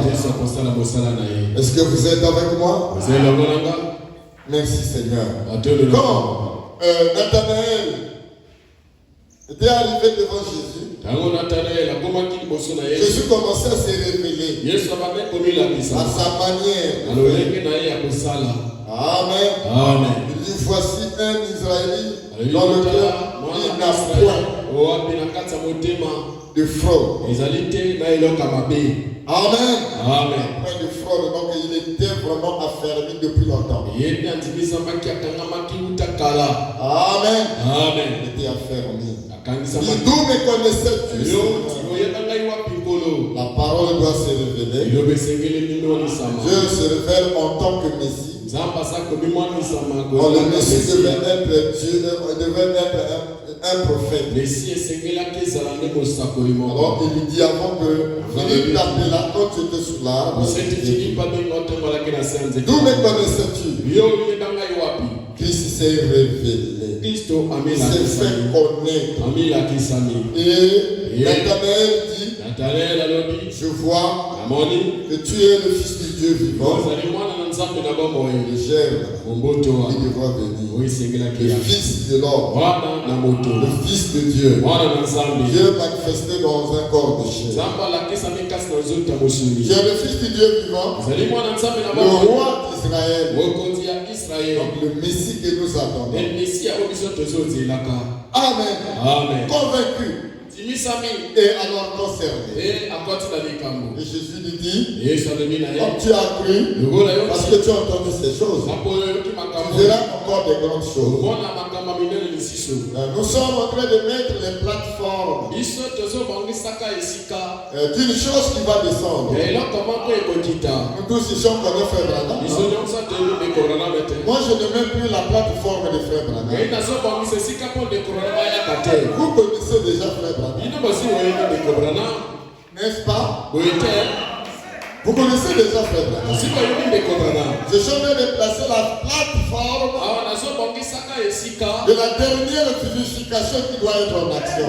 S4: Est-ce que vous êtes avec moi? Merci Seigneur. Quand Nathanaël était arrivé devant Jésus, Jésus commençait à se révéler à sa manière. Amen. Il dit, voici un Israélite dans lequel il n'a point de fraude. Amen. Point de fraude, donc il était vraiment affermi depuis longtemps. Amen. Il était affermi. D'où me connaissais-tu? La parole doit se révéler. Dieu se révèle en tant que Messie. Le Messie devait être un prophète. Alors il lui dit avant que Philippe t'appela quand tu étais sous l'arbre. D'où me connaissais-tu? Christ s'est révélé. Il s'est fait connaître. Et Nathanaël dit, je vois que tu es le Fils du Dieu vivant. Le germe, il devra venir. Le Fils de l'homme, le Fils de Dieu. Dieu manifesté dans un corps de chair. Tu es le Fils du Dieu vivant, le roi d'Israël. Donc le Messie que nous attendons. Amen. Convaincu. Et alors concerné. Et Jésus lui dit, comme tu as cru, parce que tu as entendu ces choses, tu verras encore des grandes choses. Nous sommes en train de mettre les plateformes d'une chose qui va descendre. Nous tous ici on connaît Frère Branham. Moi je n'ai même plus la plateforme de Frère Branham. Vous connaissez déjà Frère Branham, n'est-ce pas? Vous connaissez déjà Frère Branham. Je suis en train de placer la plateforme de la dernière purification qui doit être en action.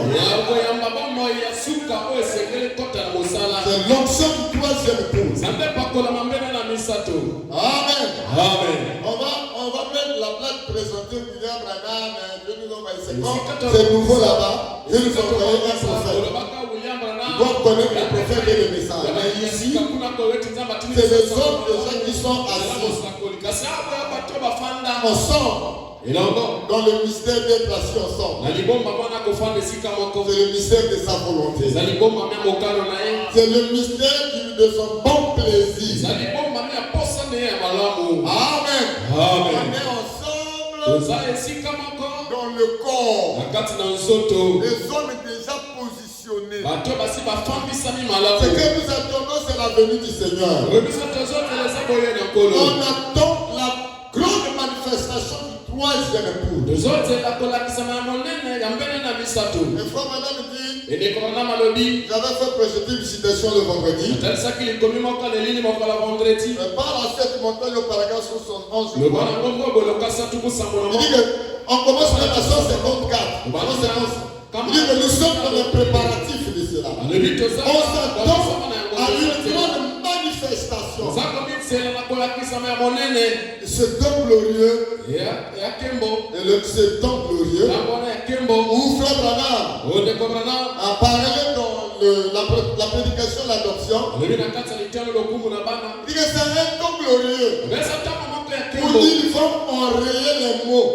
S4: C'est l'onction du troisième tour. Amen. On va mettre la plaque présentée William Branham. C'est nouveau là-bas. Je nous envoie un prophète. Ils vont connaître le prophète et le message. Mais ici, c'est les hommes déjà qui sont assis ensemble. Dans le mystère d'être assis ensemble. C'est le mystère de sa volonté. C'est le mystère de son bon plaisir. Amen. On est ensemble dans le corps. Les hommes déjà positionnés. Ce que nous attendons, c'est la venue du Seigneur. On attend la grande manifestation du troisième époux. Et frère Madame dit, j'avais fait projeter une citation le vendredi. Par la 7 montagne au paragraphe 71. Il dit qu'on commence par la 154. Il dit que nous sommes dans les préparatifs de cela. On s'attend à une grande manifestation. Ce temps glorieux, ce temps glorieux, où Frère Branham a parlé dans la prédication de l'adoption. Il dit que c'est un temps glorieux où ils vont enrayer les mots.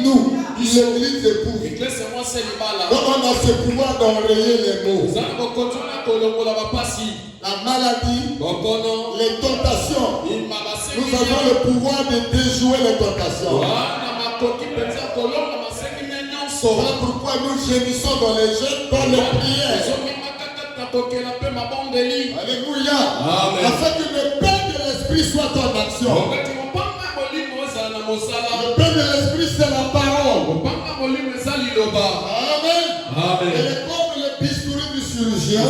S4: Nous, l'église épouse. Donc on a ce pouvoir d'enrayer les mots. La maladie, les tentations. Nous avons le pouvoir de déjouer les tentations. Voilà pourquoi nous gémissons dans les jeûnes, dans les prières. Alléluia. Afin que le pain de l'esprit soit en action. Le pain de l'esprit, c'est la parole. Amen. Et comme le bistouri du chirurgien.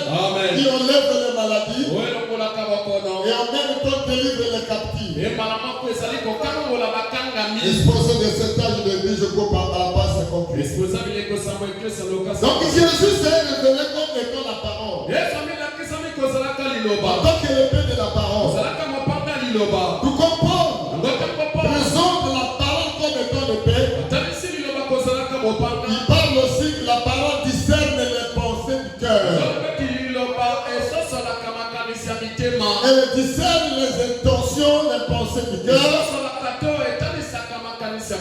S4: Amen. Qui enlève les maladies. Et en même temps délivre les captifs. Exposé de cet âge de vie, je crois par la base, c'est compris. Donc Jésus s'est révélé comme étant la parole. En tant que le pain de la parole. Nous comprenons. Présente la parole comme étant le pain. Il parle aussi que la parole discerne les pensées du cœur. Elle discerne les intentions, les pensées du cœur. C'est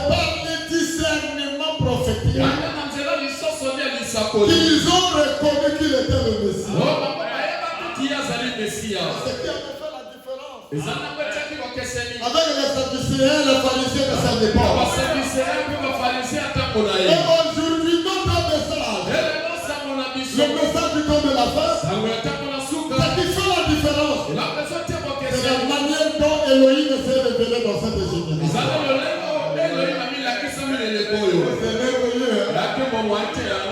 S4: par le discernement prophétique qu'ils ont reconnu qu'il était le Messie. C'est qui a fait la différence. Avec les Sadducéens, les pharisiens ne savaient pas. Et aujourd'hui, notre message, le message du temps de la fin, c'est qui fait la différence. C'est la manière dont Elohim s'est révélé dans cette génération.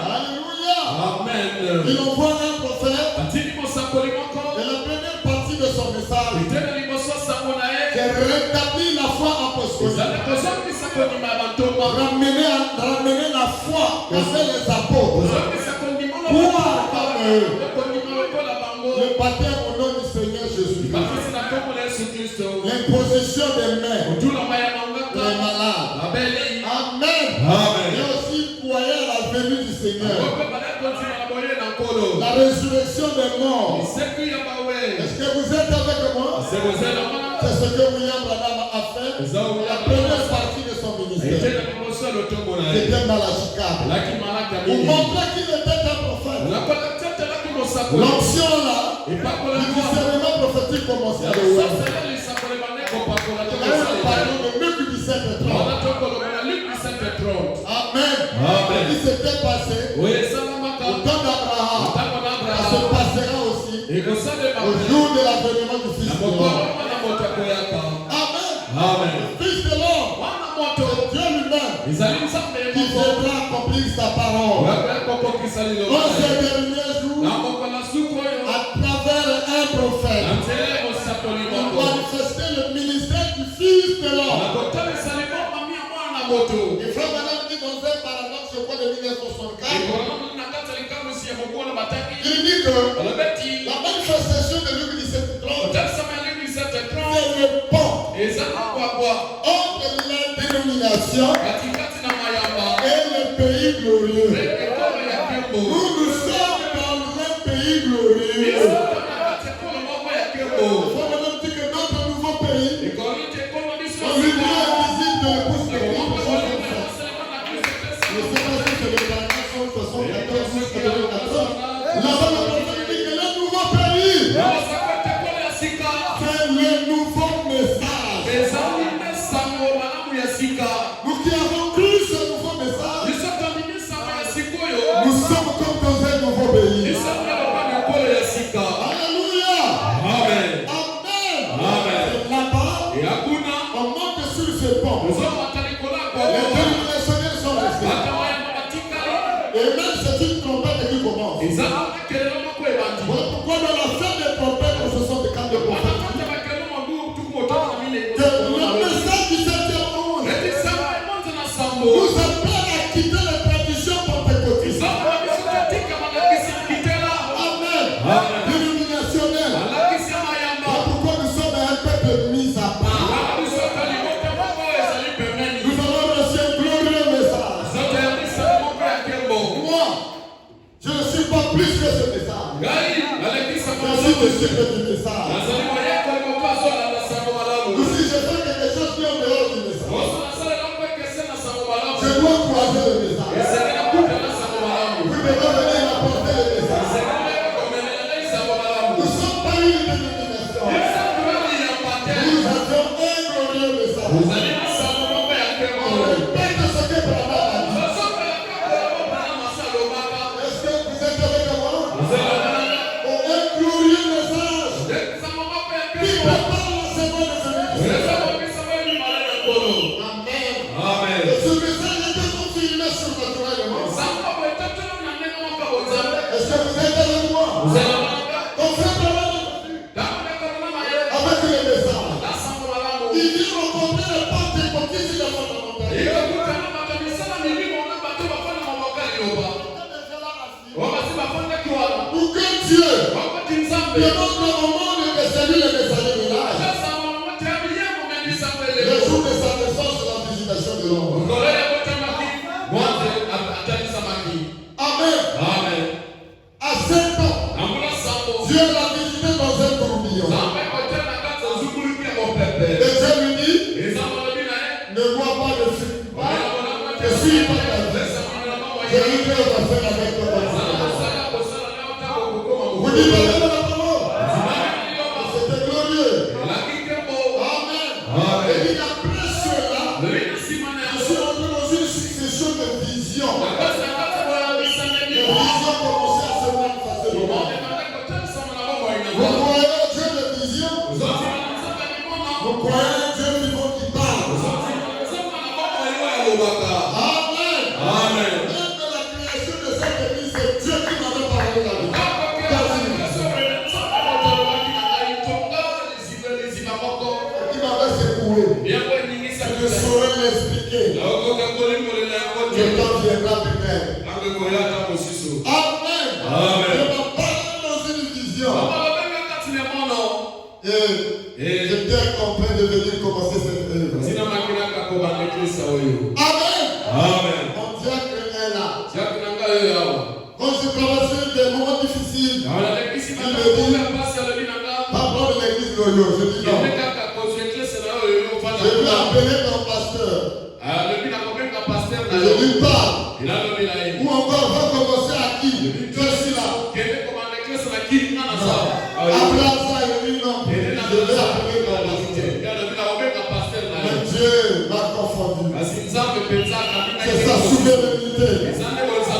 S4: Alléluia. Amen. Il envoie un prophète. Et la première partie de son message, c'est rétablir la foi apostolique. Ramener la foi qu'avaient les apôtres. Croire comme eux. Le baptême au nom du Seigneur Jésus. L'imposition des mains. Les malades. Amen. Et aussi croyez à la venue du Seigneur. La résurrection des morts. Est-ce que vous êtes avec moi? C'est ce que William Branham a fait. La première partie de son ministère. C'était Malachie. Vous montrez qu'il était un prophète. L'onction là,
S1: Le discernement prophétique commençait à le voir. Pardon, de Luc 17 et 30. Amen. Ce qui s'était passé au temps d'Abraham, ça se passera aussi au jour de l'avènement du Fils de l'homme. Amen. Le Fils de l'homme, c'est Dieu lui-même qui viendra accomplir sa parole. En ces derniers jours, à travers un prophète, il manifestait le ministère du Fils de l'homme. Et frère Madame dit dans un paradoxe, je crois de 1964, il dit que la manifestation de Luc 17:30, c'est le pont entre la dénomination et le pays glorieux. Nous sommes dans un pays glorieux. Frère Madame dit que notre nouveau pays, on lui dit la visite de l'épouse de Christ. Je ne sais pas si c'est le 1974 ou 1994. Là-bas, le prophète dit que le nouveau pays, c'est le nouveau message. Nous qui avons cru ce nouveau message, nous sommes comme dans un nouveau pays. Alléluia. Amen. Là-bas, on monte sur ce pont. Les dénominationnaires sont restés. Et même c'est une trompette qui commence. Voilà pourquoi dans la fin des trompettes, ce sont des camps de prophètes. Que le message du 7e monde nous appelle à quitter les traditions pentecôtistes. Amen. Dénominationnel. Voilà pourquoi nous sommes un peuple mis à part. Nous avons reçu un glorieux message. Moi, je ne suis pas plus que ce message. Je suis disciple du message. Ou si je fais quelque chose qui est en dehors du message, je dois croiser le message. Vous devez venir apporter le message. Nous ne sommes pas une dénomination. Nous avons un glorieux message. On répète ce que Brahma a dit. Est-ce que vous êtes avec moi? Un glorieux message qui prépare la seconde venue. Amen. Et ce message était confirmé surnaturellement. Est-ce que vous êtes avec moi? Donc faites avec le message. Il vient rencontrer les pentecôtistes et les fondamentalistes. Pour que Dieu demande au monde de saluer le messager de l'âge. Le jour de sa naissance, de la visitation de l'homme. Amen. À 7 ans, Dieu l'a visité dans un tourbillon. Et Dieu lui dit, ne bois pas de sucre. Je suis pas ta vie. J'ai eu peur d'affaire avec toi. Vous dites la parole. C'était glorieux. Amen. Et il après cela, je suis entré dans une succession de visions. Les visions commençaient à se manifester devant moi. Vous croyez au Dieu de vision? Vous croyez au Dieu vivant qui parle? Amen. Même de la création de cette église, c'est Dieu qui m'avait parlé là-dedans. Qui m'avait secoué. Je ne saurais l'expliquer. Le temps viendra peut-être. Amen. Je m'en parle dans une vision. Et j'étais en train de venir commencer cette œuvre. Amen. Mon diacre est là. Quand je traversais des moments difficiles, il me dit, pas prendre l'église glorieuse. Je dis non. Je vais appeler ton pasteur. Je lui parle. Ou encore, va commencer à qui? Je suis là. Non. Abraham et lui non. Je l'ai appelé comme pasteur. Mais Dieu m'a confondu. C'est sa souveraineté.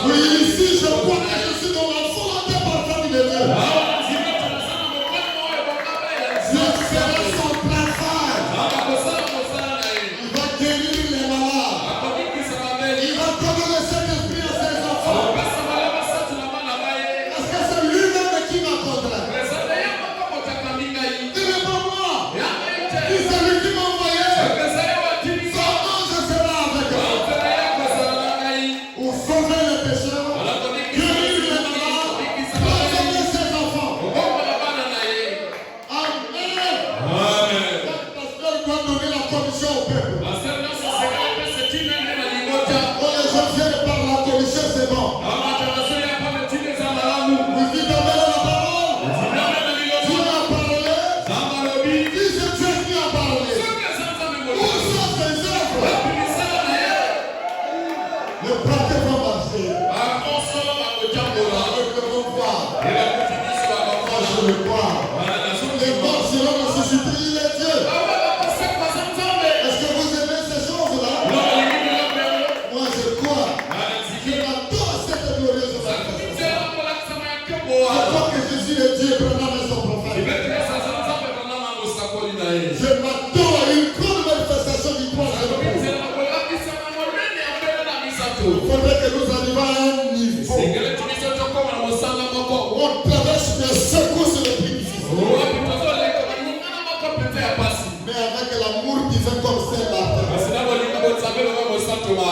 S1: Oui, ici je crois que je suis dans la volonté parfaite de Dieu. Dieu fera son travail. Il va guérir les malades. Il va donner le Saint-Esprit à ses enfants. Parce que c'est lui-même qui m'a contraint. Il n'est pas moi. C'est lui qui m'a envoyé. Son ange sera avec eux. Pour sauver les pécheurs, guérir les malades, pardonner ses enfants. Amen. Le pasteur doit donner la commission au peuple. Oh, les gens viennent par la commission, c'est bon. Vous dites donnez la parole. Dieu a parlé. Qui c'est Dieu qui a parlé? Où sont ses œuvres? Le pratique va marcher. Avec le bon voir. Moi, je le crois. Les morts seront ressuscités. Il est Dieu. Est-ce que vous aimez ces choses-là? Moi, je crois. Je m'adore cette glorieuse manifestation. Je crois que Jésus est Dieu, Branham est son prophète. Je m'adore à une grande manifestation du troisième jour. Il faudrait que nous arrivions à un niveau où on traverse des secousses les plus difficiles. Mais avec l'amour divin comme Saint-Martin.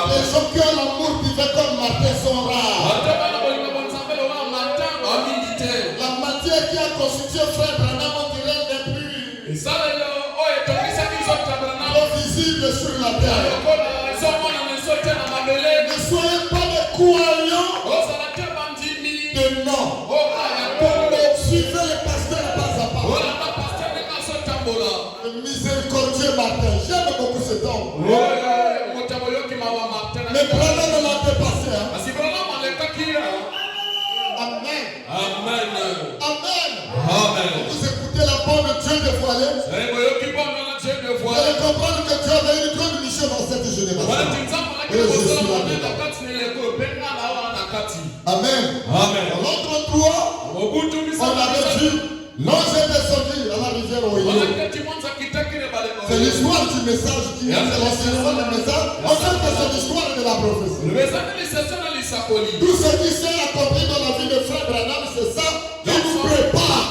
S1: Les gens qui ont l'amour divin comme Martin sont rares. La matière qui a constitué Frère Branham, on dirait n'est plus trop visible sur la terre. Ne soyez pas des croyants de nom. Suivez le pasteur pas à pas. Le miséricordieux Martin, j'aime beaucoup cet homme. Mais Branham ne l'a dépassé. Hein? Amen. Vous écoutez la parole de Dieu dévoilée. Vous allez comprendre que Dieu avait une grande mission dans cette génération. Et je suis là dedans. Amen. Dans l'autre 3, on avait vu l'ange est descendu à la rivière Oyo. C'est l'histoire du message qui est l'enseignement du message. En fait, c'est l'histoire de la prophétie. Tout ce qui s'est accompli dans la vie de Frère Branham, c'est ça qui nous prépare.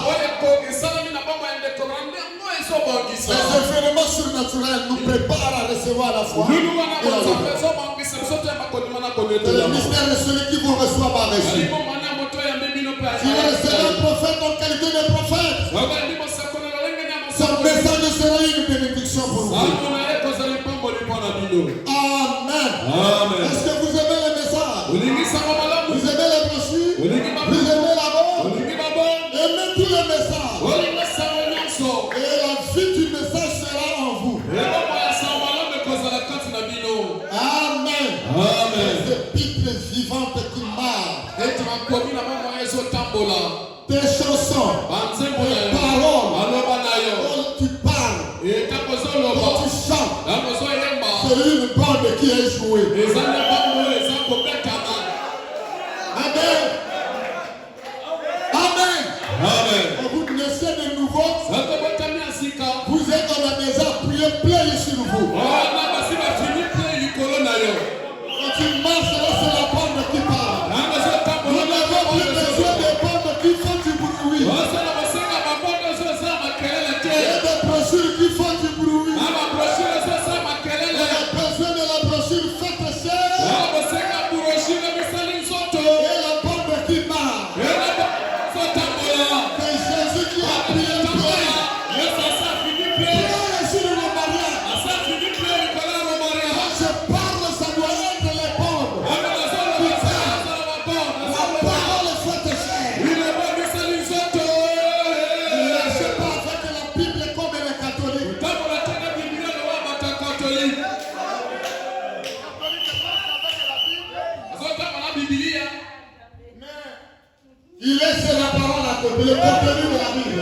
S1: Les événements surnaturels nous préparent à recevoir la foi. Le mystère de celui qui vous reçoit par reçu. Si vous recevez un prophète en qualité de prophète, son message sera une bénédiction pour vous. Amen. Est-ce que vous aimez le message? Vous aimez les brochures? Vous aimez la bonne? Aimez tous les messages. Et la vie du message sera en vous. Amen. Des épîtres vivantes qui marrent. Des chansons, des paroles. Quand tu parles, quand tu chantes, c'est une bande qui est jouée. Amen. Vous naissez de nouveau. Vous êtes dans la maison, priez plein sur vous. Quand tu marches, c'est la bande qui parle. Vous n'avez plus besoin de bandes qui font du bruit. Et des brochures qui font du bruit. Et la besoin de la brochure faite cher. Et la bande qui marche. C'est Jésus qui a prié plein. Plein sur le mariage. Quand je parle, ça doit être les bandes. La parole est faite cher. Ne lâchez pas avec la Bible comme les catholiques. Il laisse la parole à côté, le contenu de la Bible.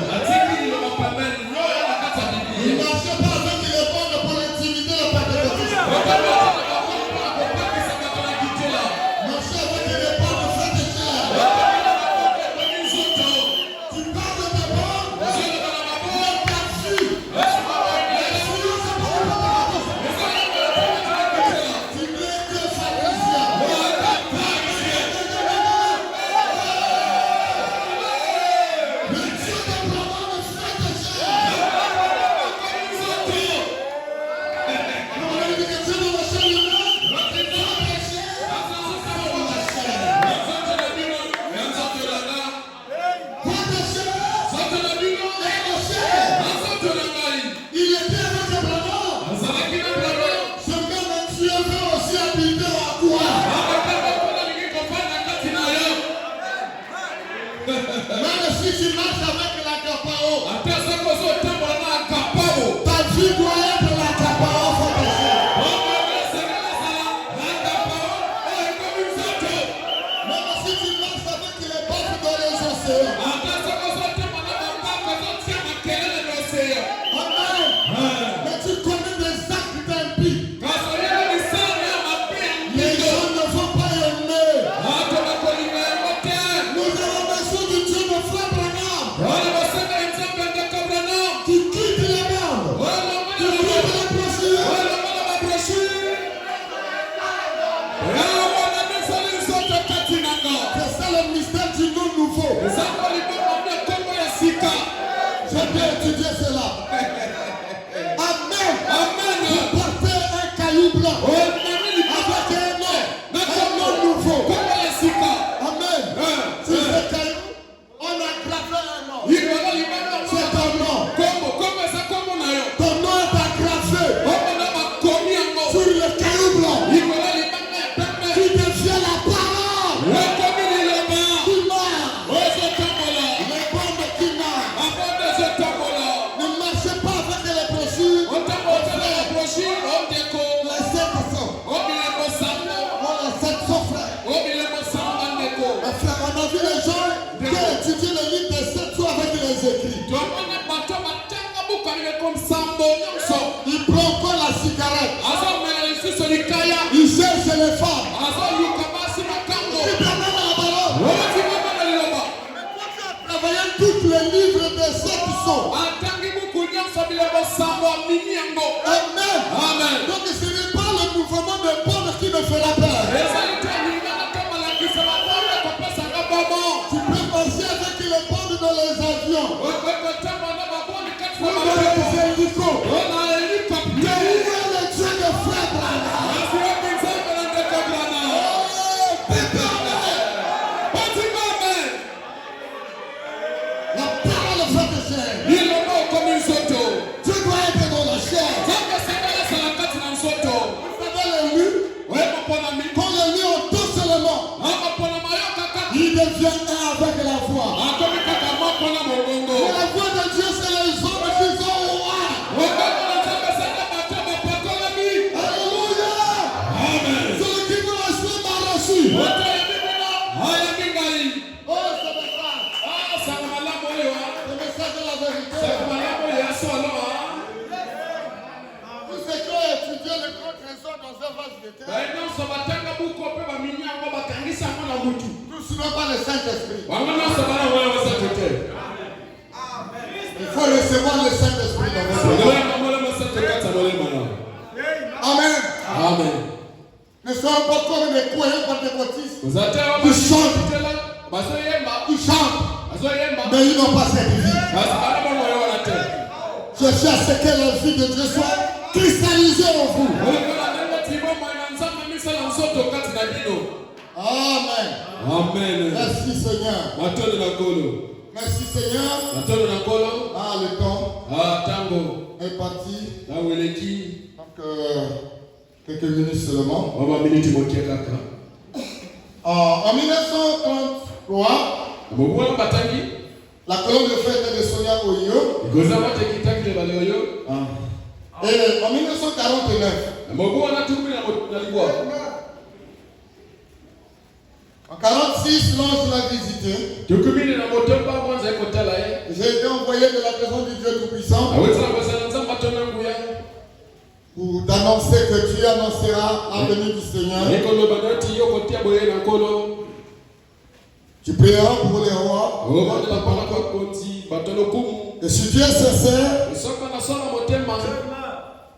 S1: Il cherche les femmes. Travailler tous les livres de ceux qui sont. Amen. Donc ce n'est pas le mouvement de Paul qui me fera peur. Tu peux passer avec les bandes dans les avions. Ou dans les hélicos. Mais où est le Dieu de frère Branham? La parole est faite de chair. Tu dois être dans la chair. Vous savez le loup? Quand le loup entend seulement, il devient un avec la voix. Mais la voix de Dieu, c'est les hommes qui sont rois. Alléluia.
S2: Amen.
S1: Celui qui nous reçoit m'a reçu. Oh, c'est le message. C'est le message de la vérité. Tous ceux qui ont étudié le grand trésor dans un vase de terre, tous ne sont pas le Saint-Esprit. Il faut recevoir le Saint-Esprit dans votre vie. Amen. Ne soyons pas comme des croyants pentecôtistes. Ils chantent, mais ils n'ont pas cette vie. Cherchez à ce que la vie de Dieu soit cristallisée en vous. Amen. Merci Seigneur. Merci Seigneur. Ah, le temps est parti. Donc, quelques minutes seulement. En 1933, la colonne de fête de Sonia Oyo. Et en 1949, en 1946, l'ange l'a visité. J'ai été envoyé de la présence du Dieu Tout-Puissant pour t'annoncer que tu annonceras la venue du Seigneur. Tu prieras pour les rois. Et si tu es sincère,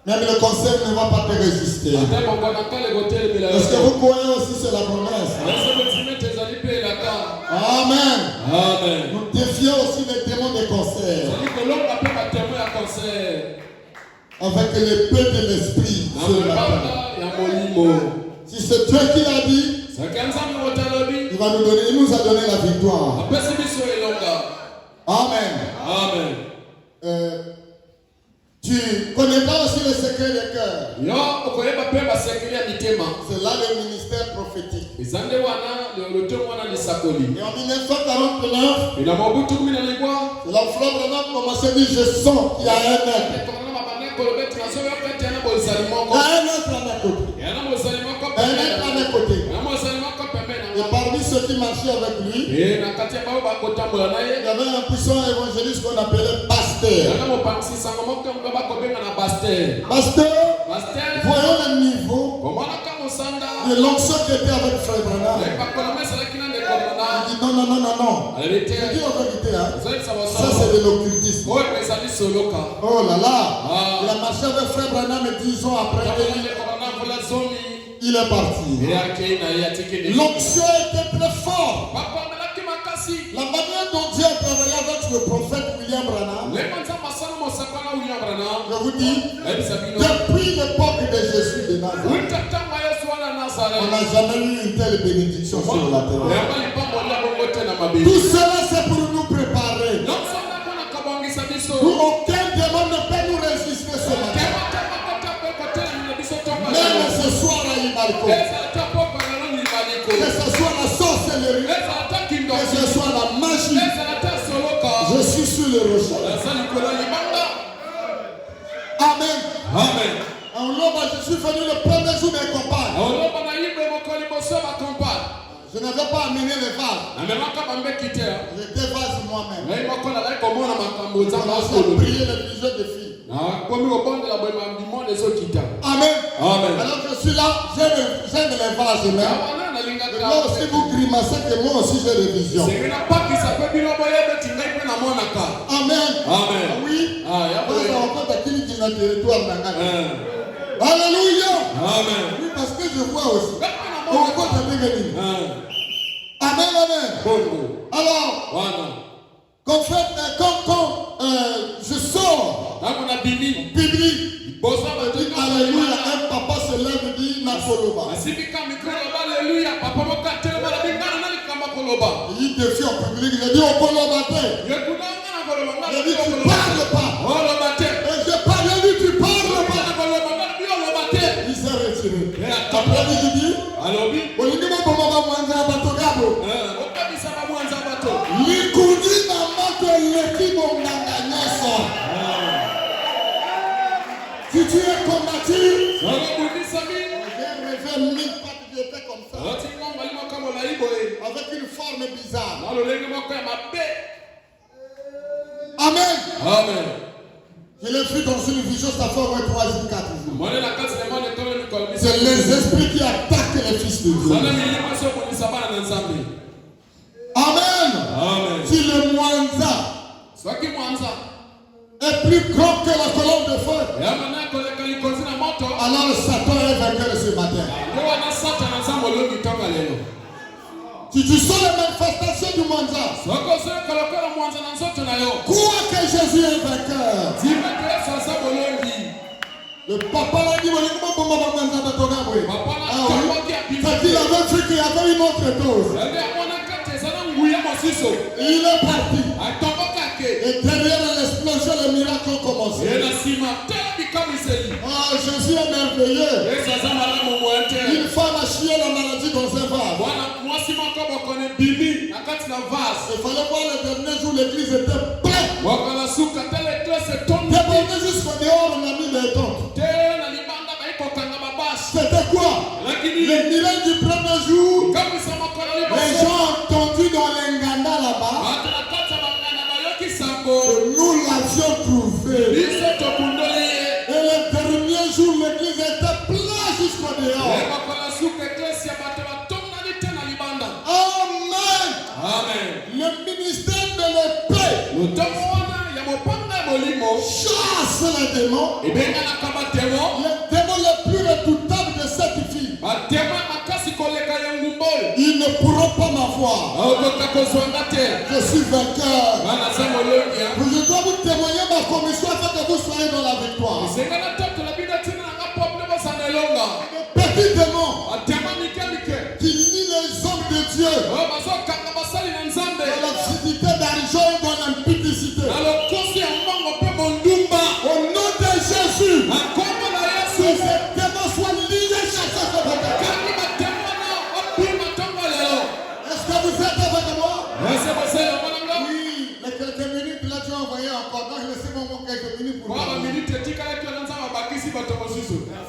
S1: même le conseil ne va pas te résister. Est-ce que vous croyez aussi sur la promesse? Amen. Nous défions aussi les démons des concerts. Avec l'épée de l'esprit sur la terre. Si c'est Dieu qui l'a dit, il va nous donner, il nous a donné la victoire. Amen. Tu connaîtras aussi le secret des cœurs. C'est là le ministère prophétique. Et en 1949, c'est la frère Branham commençait à dire, je sens qu'il y a un être. Il y a un être à mes côtés. Et parmi ceux qui marchaient avec lui, il y avait un puissant évangéliste qu'on appelait Pasteur. Voyons le niveau de l'onction qui était avec Frère Branham. Il dit non. Je dis en vérité, ça c'est de l'occultisme. Oh là là. Il a marché avec Frère Branham et 10 ans après, il est parti. L'onction était très forte. La manière dont Dieu a travaillé avec le prophète William Branham, je vous dis, depuis l'époque de Jésus de Nazareth, on n'a jamais eu une telle bénédiction sur la terre. Tout cela c'est pour nous préparer. Aucun démon ne peut nous résister ce matin. Même ce soir à Imarco, que ce soit la sorcellerie, que ce soit la magie, je suis sur le rocher. Amen. En Loma, je suis venu le premier jour des campagnes. Je n'avais pas amené les vases. J'étais vase moi-même. J'ai prié les plusieurs de filles. Amen.
S2: Amen.
S1: Alors je suis là, j'aime les vases même. Là aussi vous grimacez que moi aussi j'ai des visions. Amen.
S2: Amen.
S1: Oui. Alléluia.
S2: Amen.
S1: Oui, parce que je vois aussi. Amen, amen. Alors, quand je sors, Bible dit alléluia, un papa se lève et dit Nakoloba. Il défie en public, il a dit Okoloba. Il a dit tu parles pas. Et je parle, il a dit tu parles pas. Il s'est retiré. Après il dit si tu es combattu, comme ça, avec une forme bizarre. Amen.
S2: Amen.
S1: Je l'ai vu dans une vision, ça fait au moins 3 jours, 4 jours. C'est les esprits qui attaquent les fils de Dieu. Amen.
S2: Amen.
S1: Si le Mwanza est plus grand que la colonne de feu, alors Satan est vainqueur ce matin. Si tu sens les manifestations du Mwanza, crois que Jésus est vainqueur. Le papa l'a dit, c'est qu'il avait vu qu'il y avait une autre dose. Il est parti. Et derrière l'explosion, les miracles ont commencé. Jésus est merveilleux. Une femme a chié la maladie dans un vase. Il fallait voir le dernier jour, l'église était pleine. Débordé jusqu'au dehors, on a mis les tentes. C'était quoi? Le miracle du premier jour. Les gens ont entendu dans les Nganda là-bas. Nous l'avions trouvé. Et le dernier jour, l'église était pleine jusqu'au dehors. Amen.
S2: Amen.
S1: Le ministère de l'épée chasse les démons. Les démons les plus redoutables de cette vie. Ils ne pourront pas m'avoir. Je suis vainqueur. Je dois vous témoigner ma commission afin que vous soyez dans la victoire. Petit démon qui nie les hommes de Dieu. Dans l'obscurité d'argent et dans l'impudicité. Au nom de Jésus. Que ces démons soient liés chaque fois. Est-ce que vous êtes avec moi? Oui, mais quelques minutes là tu as envoyé encore. Donc laissez-moi quelques minutes pour moi.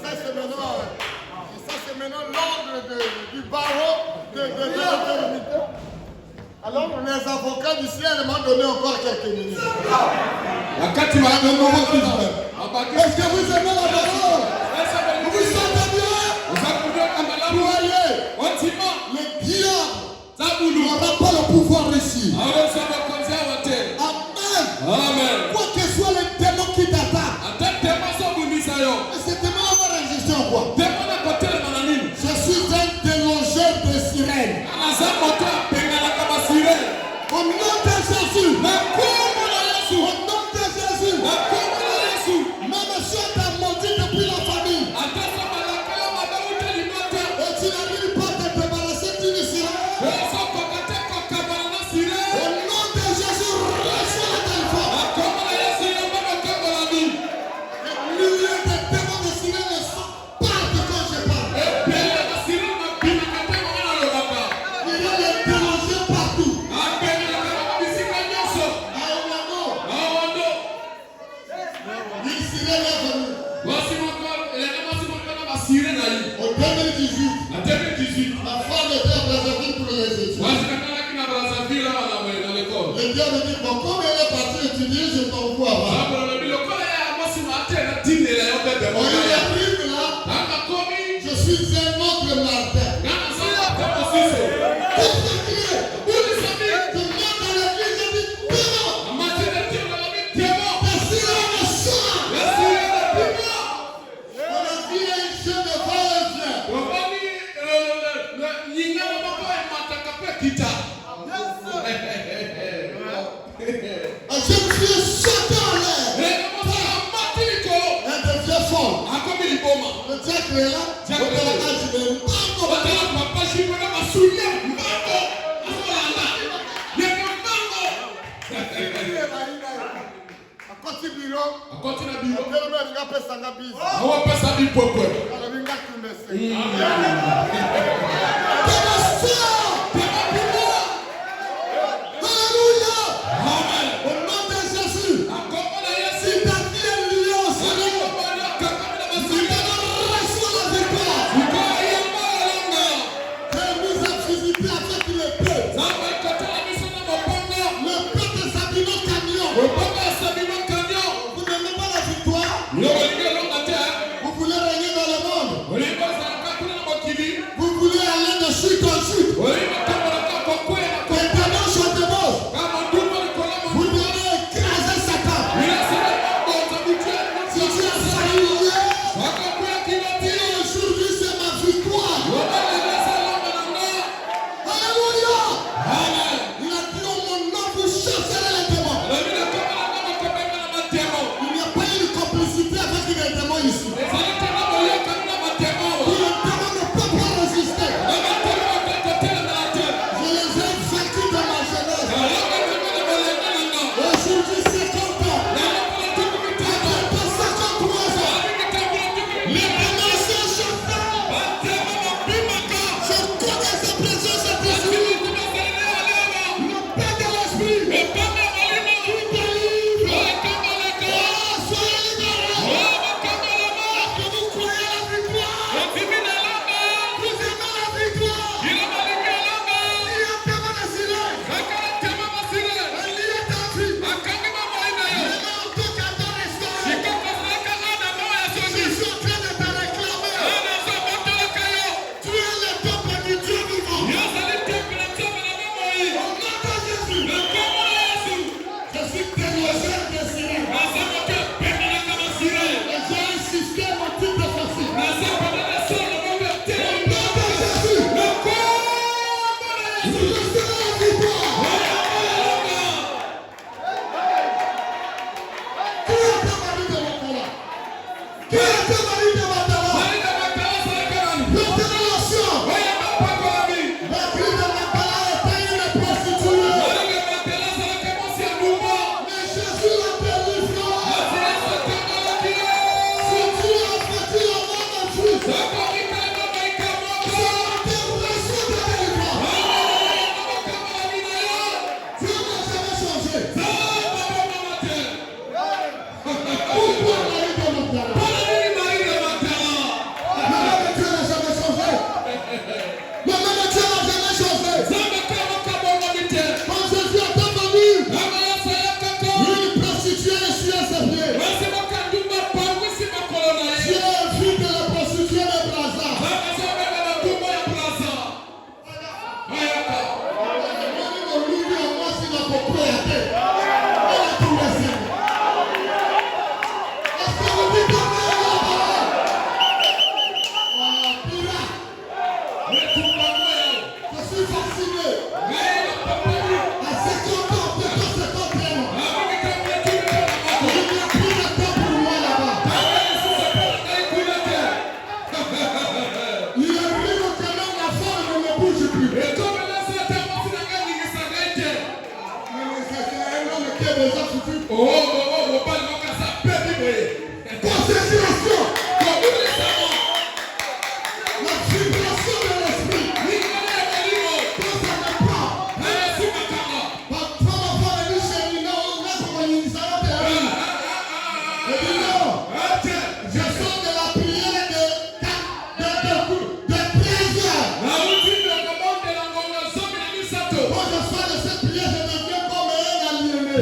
S1: Ça c'est maintenant l'ordre du barreau de l'autorité. Alors les avocats du ciel m'ont donné encore quelques minutes. Est-ce que vous aimez la parole? Vous vous sentez bien? Croyez, le diable n'aura pas le pouvoir ici. Amen. Quoi que soit le démon qui t'attaque, c'est démon avoir résisté en quoi? Je suis un délogeur de sirènes. Au nom de Jésus. Au nom de Jésus. Même si on t'a maudit depuis la famille. Et tu n'arrives pas à te débarrasser d'une sirène. Au nom de Jésus, reçois la téléphone. Les milliers de démons de sirène ne sont pas de quand je parle. Il y a des délogés partout. Une sirène est venue. En 2018, ma femme était à Brazzaville pour les études. Le diable dit, bon, comme elle est partie étudier, je t'envoie. On lui arrive là. Un jeune fille saute en l'air. Elle devient folle. Le diable est là. Le père dit, vous voulez régner dans le monde. Vous voulez aller de chute en chute. Vous devez écraser Satan. Si tu as failli hier, aujourd'hui c'est ma victoire. Alléluia. Il a dit oh, mon nom vous chasserez les démons. Il n'y a pas eu de complicité avec les démons ici. Le démon ne peut pas résister. Je les ai vaincus dans ma jeunesse. Aujourd'hui c'est 50 ans. Dans 53 ans. Les démons sont chauffés. Je connais sa présence ici. Le paix de l'esprit. Qui délivre. Soyez libérés. Que vous croyez la victoire. Vous aimez la victoire. Il y a tellement de silence. Il y a tendu. Vraiment, en tout cas, dans l'espace. Je suis en train de te réclamer. Tu es le temple du Dieu vivant. Au nom de Jésus. Je suis déloger des sirènes. Et j'ai un système anti-défensif. Au nom de Jésus. Je serai la victoire. Qui est ton mari de Matala? Qui est ton mari de Matala? Révélation. La ville de Matala était une prostituée. Mais Jésus l'a délivré. Si tu as vécu au nom de Christ, c'est la délivrance de délivrance. Dieu n'a jamais changé. Pourquoi mari de Matala? Le nom de Dieu n'a jamais changé. Le nom de Dieu n'a jamais changé. Quand Jésus est venu, une prostituée est sur ses pieds. Dieu a vu que la prostituée est Brazza. Je suis vacciné. À 50 ans, bientôt 51 ans. Il n'y a plus de temps pour moi là-bas. Il arrive au canon, la femme ne me bouge plus. Mais c'est un homme qui est déjà foutu. Concentration. La vibration de l'esprit. Quand ça ne part. Parfois, ma femme est venue chez Nina, on a commencé à faire. Elle dit non. Je sors de la prière de 13 heures. Quand je sors de cette prière, je deviens comme un aliéné.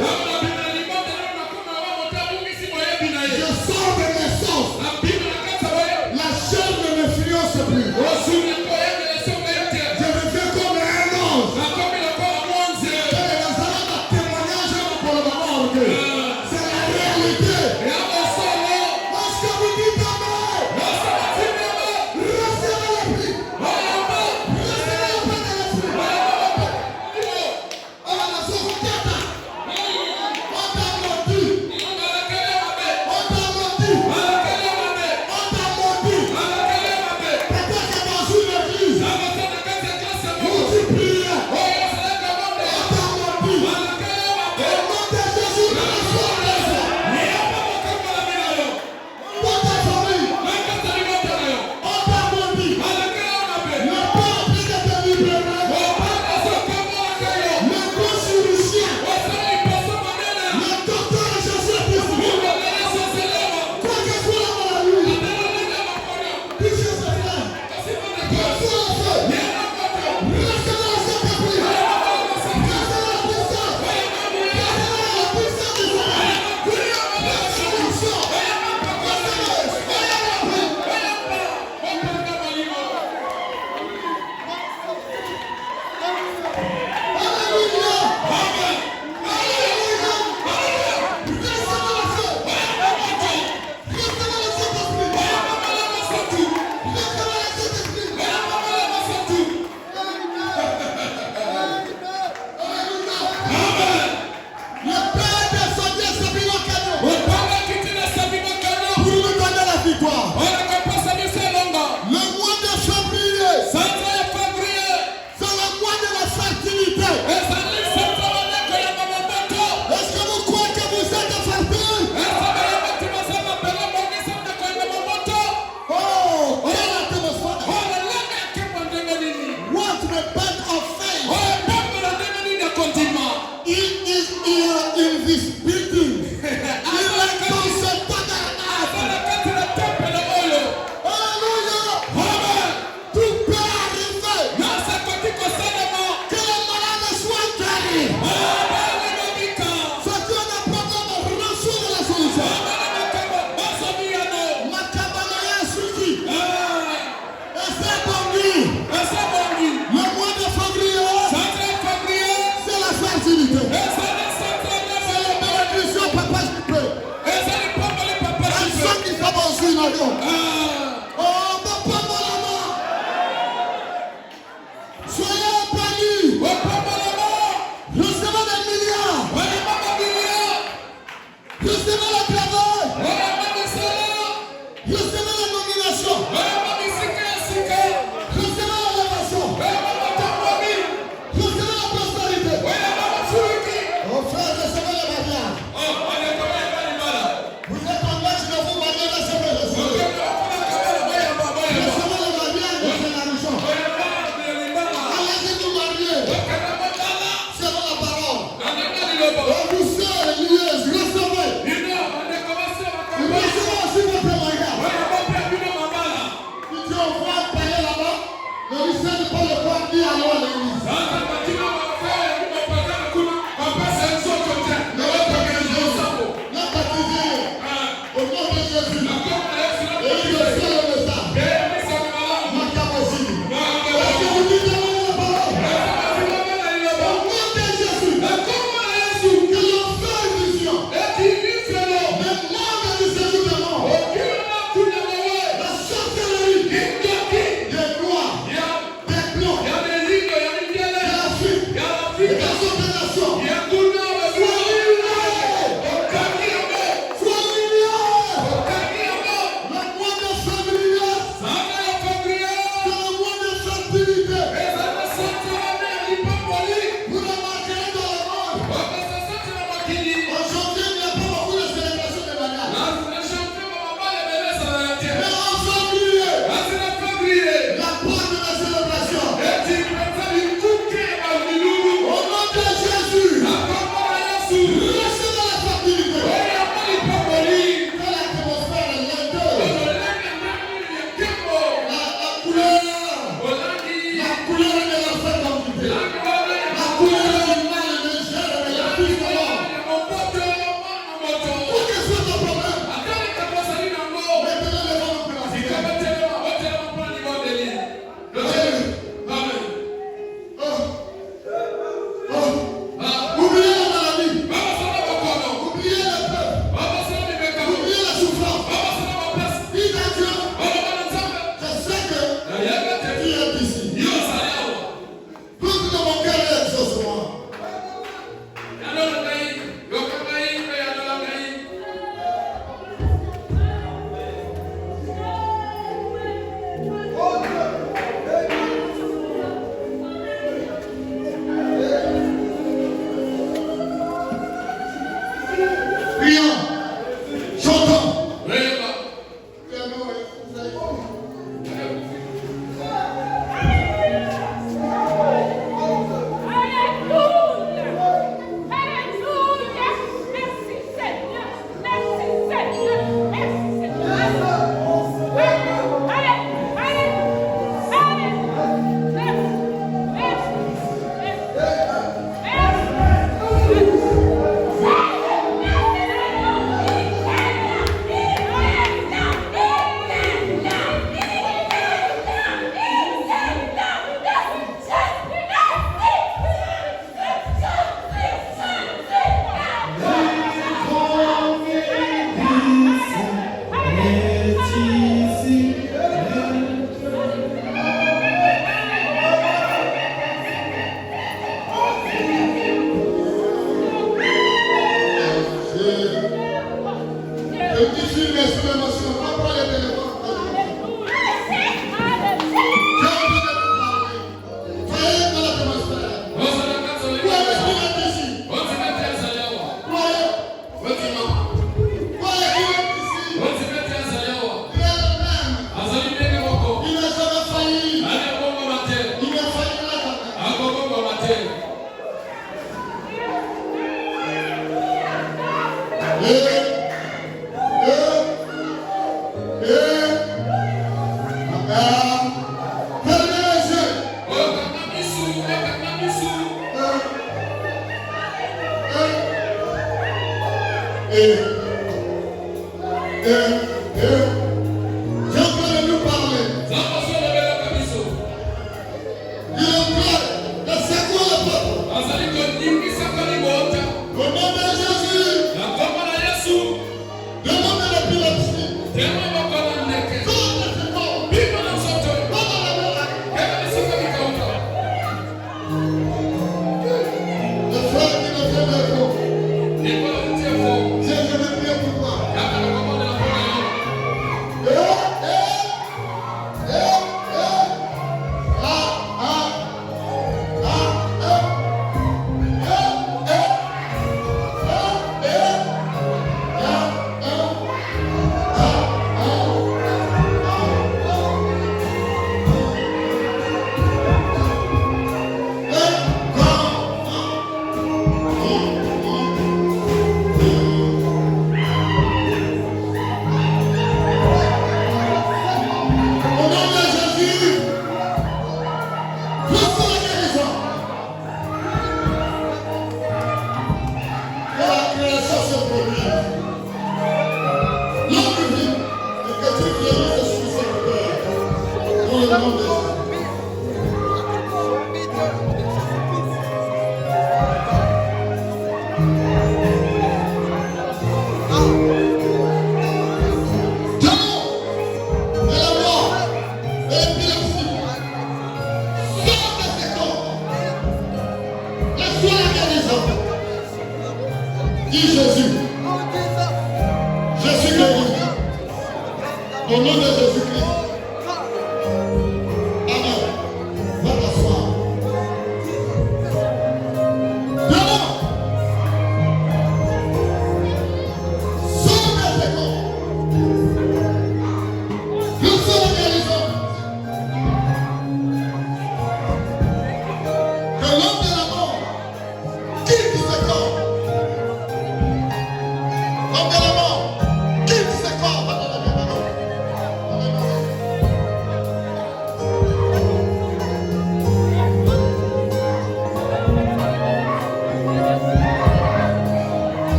S1: Dans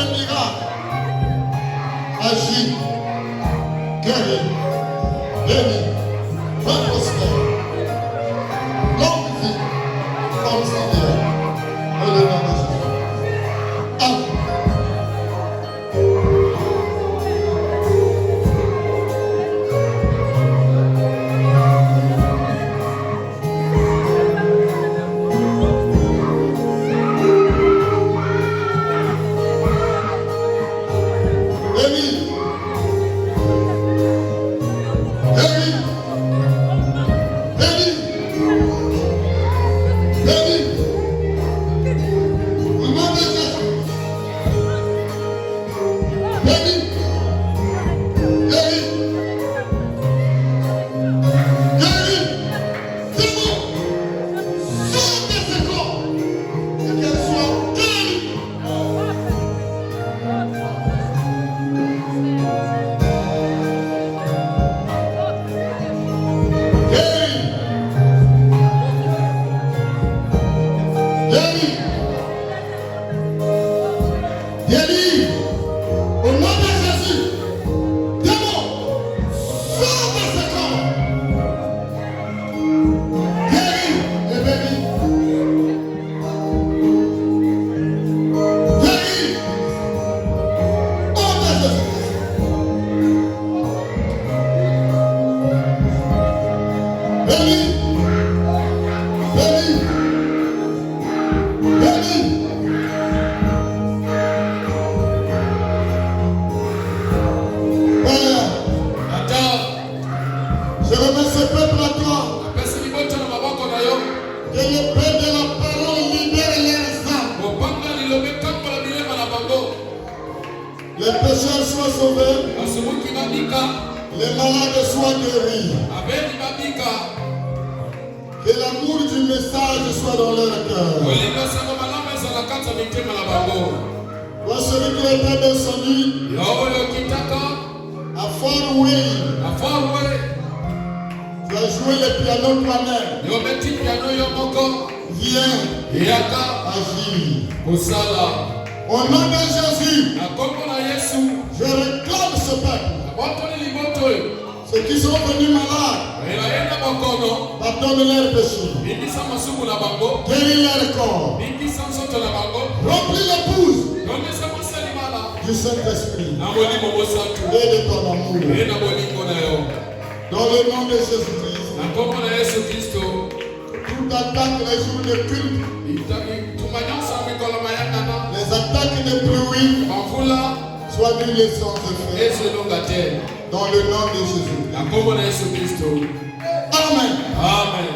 S1: des miracles. Agis, guéris, bénis, fais prospère. Longue vie, comme Seigneur. Au nom de Jésus. Amen. Les pécheurs soient sauvés. Les malades soient guéris. Que l'amour du message soit dans leur cœur. Toi, celui qui était descendu à Fort-Louis, tu as joué le piano toi-même. Viens agir. Au nom de Jésus, je réclame ce peuple. Ceux qui sont venus malades, pardonne leurs péchés. Guéris leur corps. Remplis l'épouse du Saint-Esprit et de ton amour. Dans le nom de Jésus-Christ, toute attaque les jours de culte, les attaques de bruit, soient d'une naissance de feu. Dans le nom de Jésus. Amen.
S2: Amen.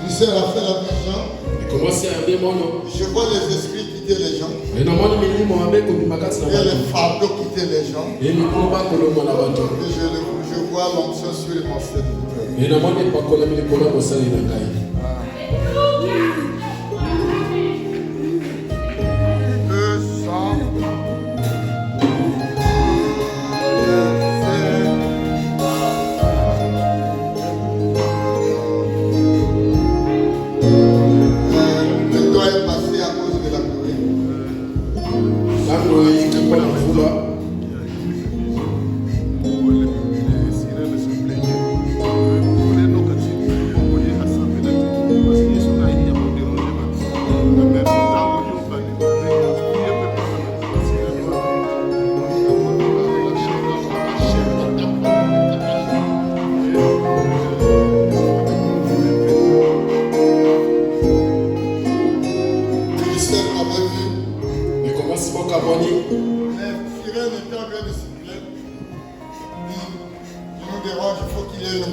S1: Tu sais, elle a fait la vision. Je vois les esprits quitter les gens. Et les fardeaux quitter les gens. Et je vois l'onction sur mon serviteur.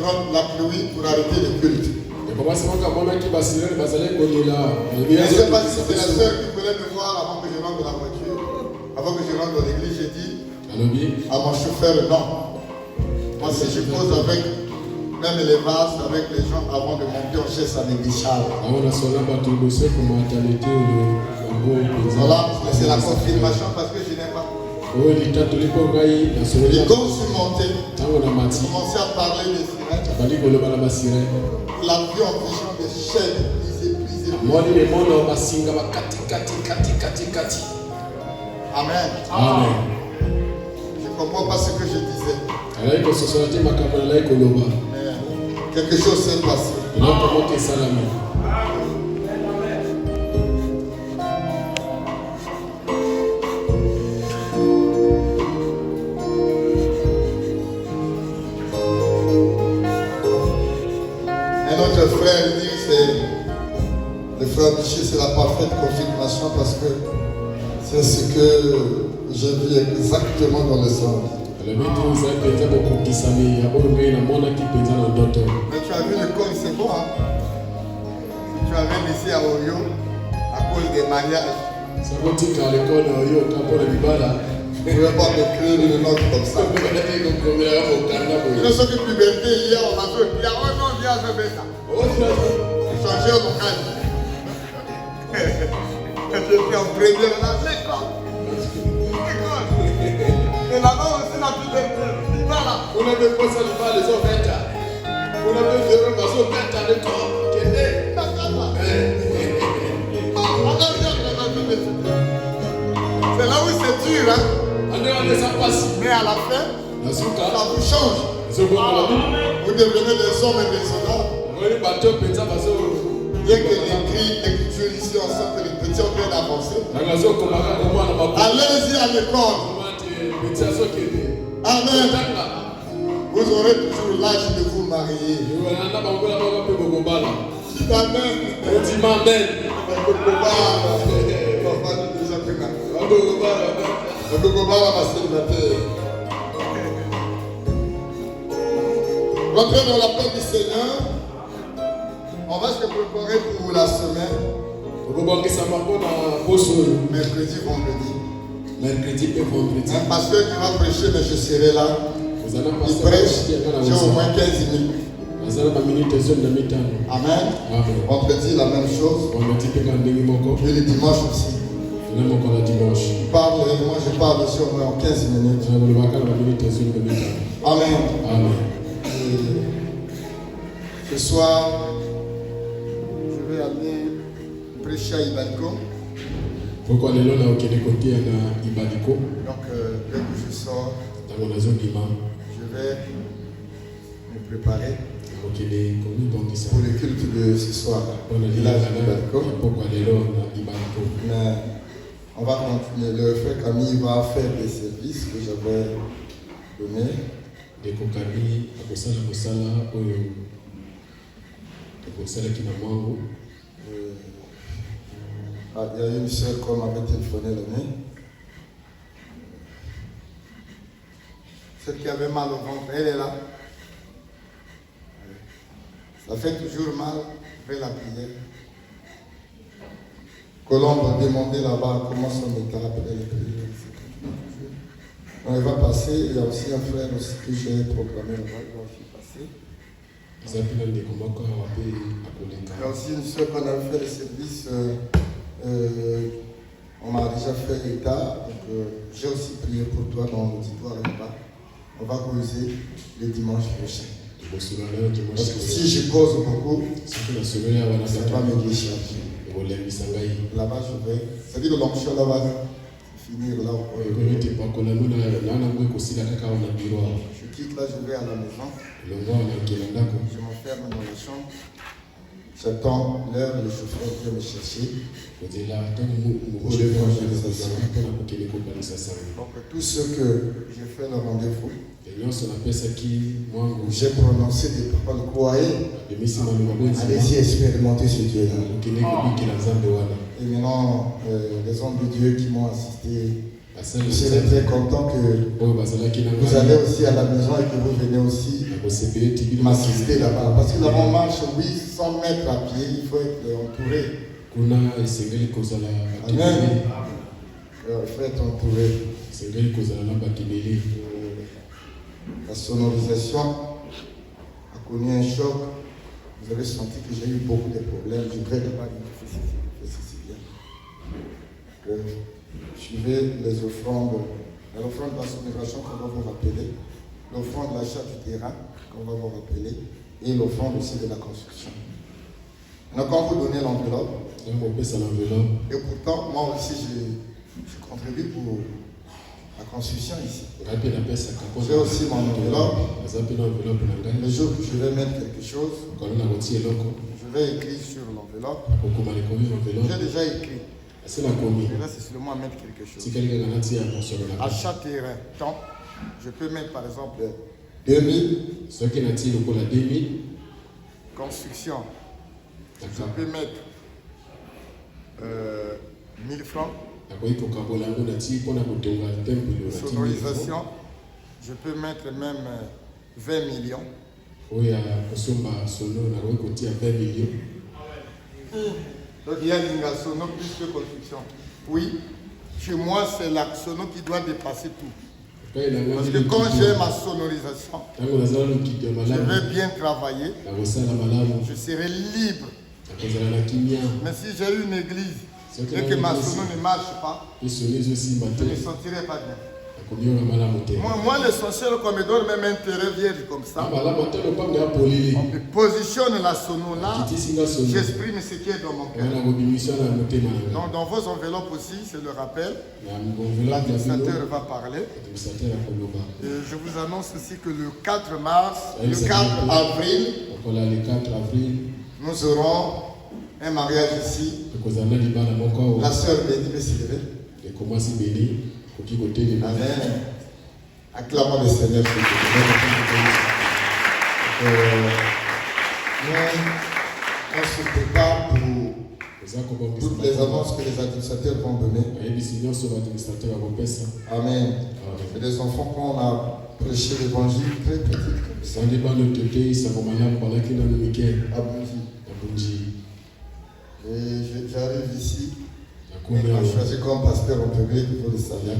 S1: contre la pluie pour arrêter le culte.
S4: Je ne sais pas si c'est la sœur
S1: qui voulait me voir avant que je rentre dans la voiture. Avant que je rentre dans l'église, j'ai dit à mon chauffeur non. Moi, si je pose avec même les vases, avec les gens avant de monter, on cherche à les décharger.
S4: Voilà,
S1: c'est la confirmation parce que je n'ai pas. Et quand je suis monté, j'ai commencé à parler des sirènes. La vie en vision des chaînes, des épuisés. Amen.
S4: Amen.
S1: Je ne comprends pas ce que je disais. Mais quelque chose s'est passé. Un autre frère dit que le frère Michel, c'est la parfaite confirmation parce que c'est ce que j'ai vu exactement dans le sang. Mais tu as vu le corps, c'est bon, hein? Tu avais laissé à Oyo à cause des mariages. Tu ne pouvais pas me créer une note comme ça. Tu ne sais que puberté, hier, on m'a fait dire, oh non, viens, je fais ça. Changer mon calme. Je suis en première dans l'école. Et là-bas aussi, la puberté. Voilà.
S4: On a même pas ça, les autres bêtes. On a même fait un maçon bête à l'école.
S1: C'est là où c'est dur, hein? Mais à la fin, ça vous change. Vous devenez des hommes et des honneurs. Bien que l'écriture ici, on sent que les petits ont bien avancé. Allez-y à l'école. Amen. Vous aurez toujours l'âge de vous marier. Amen. Rentrez dans la paix du Seigneur. On va se préparer pour la semaine. Mercredi, vendredi. Un pasteur qui va prêcher, mais je serai là. Il prêche, j'ai au moins 15 minutes. Amen. Vendredi, la même chose. Et le dimanche aussi. Il parle, et moi je parle aussi au moins en 15 minutes. Amen. Et ce soir, je vais aller prêcher à Ibalico. Donc, dès que je sors, je vais me préparer pour le culte de ce soir. Mais on va continuer. Le frère Camille va faire des services que j'avais donnés. Il y a une soeur qu'on m'avait téléphoné la nuit. Celle qui avait mal au ventre, elle est là. Ça fait toujours mal, fais la prière. Colombe a demandé là-bas comment son état après les prières. On va passer. Il y a aussi un frère aussi que j'ai programmé là-bas, il va aussi passer. Il y a aussi une soeur qu'on a fait le service. On m'a déjà fait l'état. Donc j'ai aussi prié pour toi dans l'auditoire là-bas. On va causer le dimanche prochain. Parce que si je pose beaucoup, ça va me décharger. Là-bas, je vais. C'est-à-dire que l'onction là-bas, finir là. Je quitte là, je vais à la maison. Je m'enferme dans la chambre. J'attends l'heure, le chauffeur vient me chercher. Donc, tous ceux que j'ai fait le rendez-vous, j'ai prononcé des paroles, croyez. Allez-y expérimenter ce Dieu-là. Et maintenant, les hommes de Dieu qui m'ont assisté Je serais très content que vous allez aussi à la maison et que vous venez aussi m'assister là-bas. Parce que là-bas on marche 800 mètres à pied, il faut être entouré. Amen. Il faut être entouré. La sonorisation a connu un choc. Vous avez senti que j'ai eu beaucoup de problèmes. Je voudrais là-bas ceci bien. Suivez les offrandes, l'offrande de la sonorisation qu'on va vous rappeler, l'offrande de l'achat du terrain qu'on va vous rappeler, et l'offrande aussi de la construction. Donc quand vous donnez l'enveloppe, et pourtant moi aussi je contribue pour la construction ici. J'ai aussi mon enveloppe. Le jour que je vais mettre quelque chose, je vais écrire sur l'enveloppe. J'ai déjà écrit. Et là, c'est seulement à mettre quelque chose. Achat terrain, temps. Je peux mettre par exemple 2000. Construction. Je peux mettre 1000 francs. Sonorisation. Je peux mettre même 20 millions. Donc il y a l'Ingasono plus que construction. Oui, chez moi c'est la sono qui doit dépasser tout. Parce que quand j'ai ma sonorisation, je vais bien travailler, je serai libre. Mais si j'ai une église et que ma sono ne marche pas, je ne me sentirai pas bien. Moi l'essentiel qu'on me donne même un terrain vierge comme ça, on me positionne la sono là, j'exprime ce qui est dans mon cœur. Donc dans vos enveloppes aussi, c'est le rappel, l'administrateur va parler. Et je vous annonce aussi que le 4 mars, le 4 avril, nous aurons un mariage ici. La sœur Béni va s'y lever. Amen. Acclamons le Seigneur. On se prépare pour toutes les annonces que les administrateurs vont donner. Amen. Et les enfants, quand on a prêché l'évangile très petit comme ça, et j'arrive ici. On a choisi comme pasteur en public, vous le savez.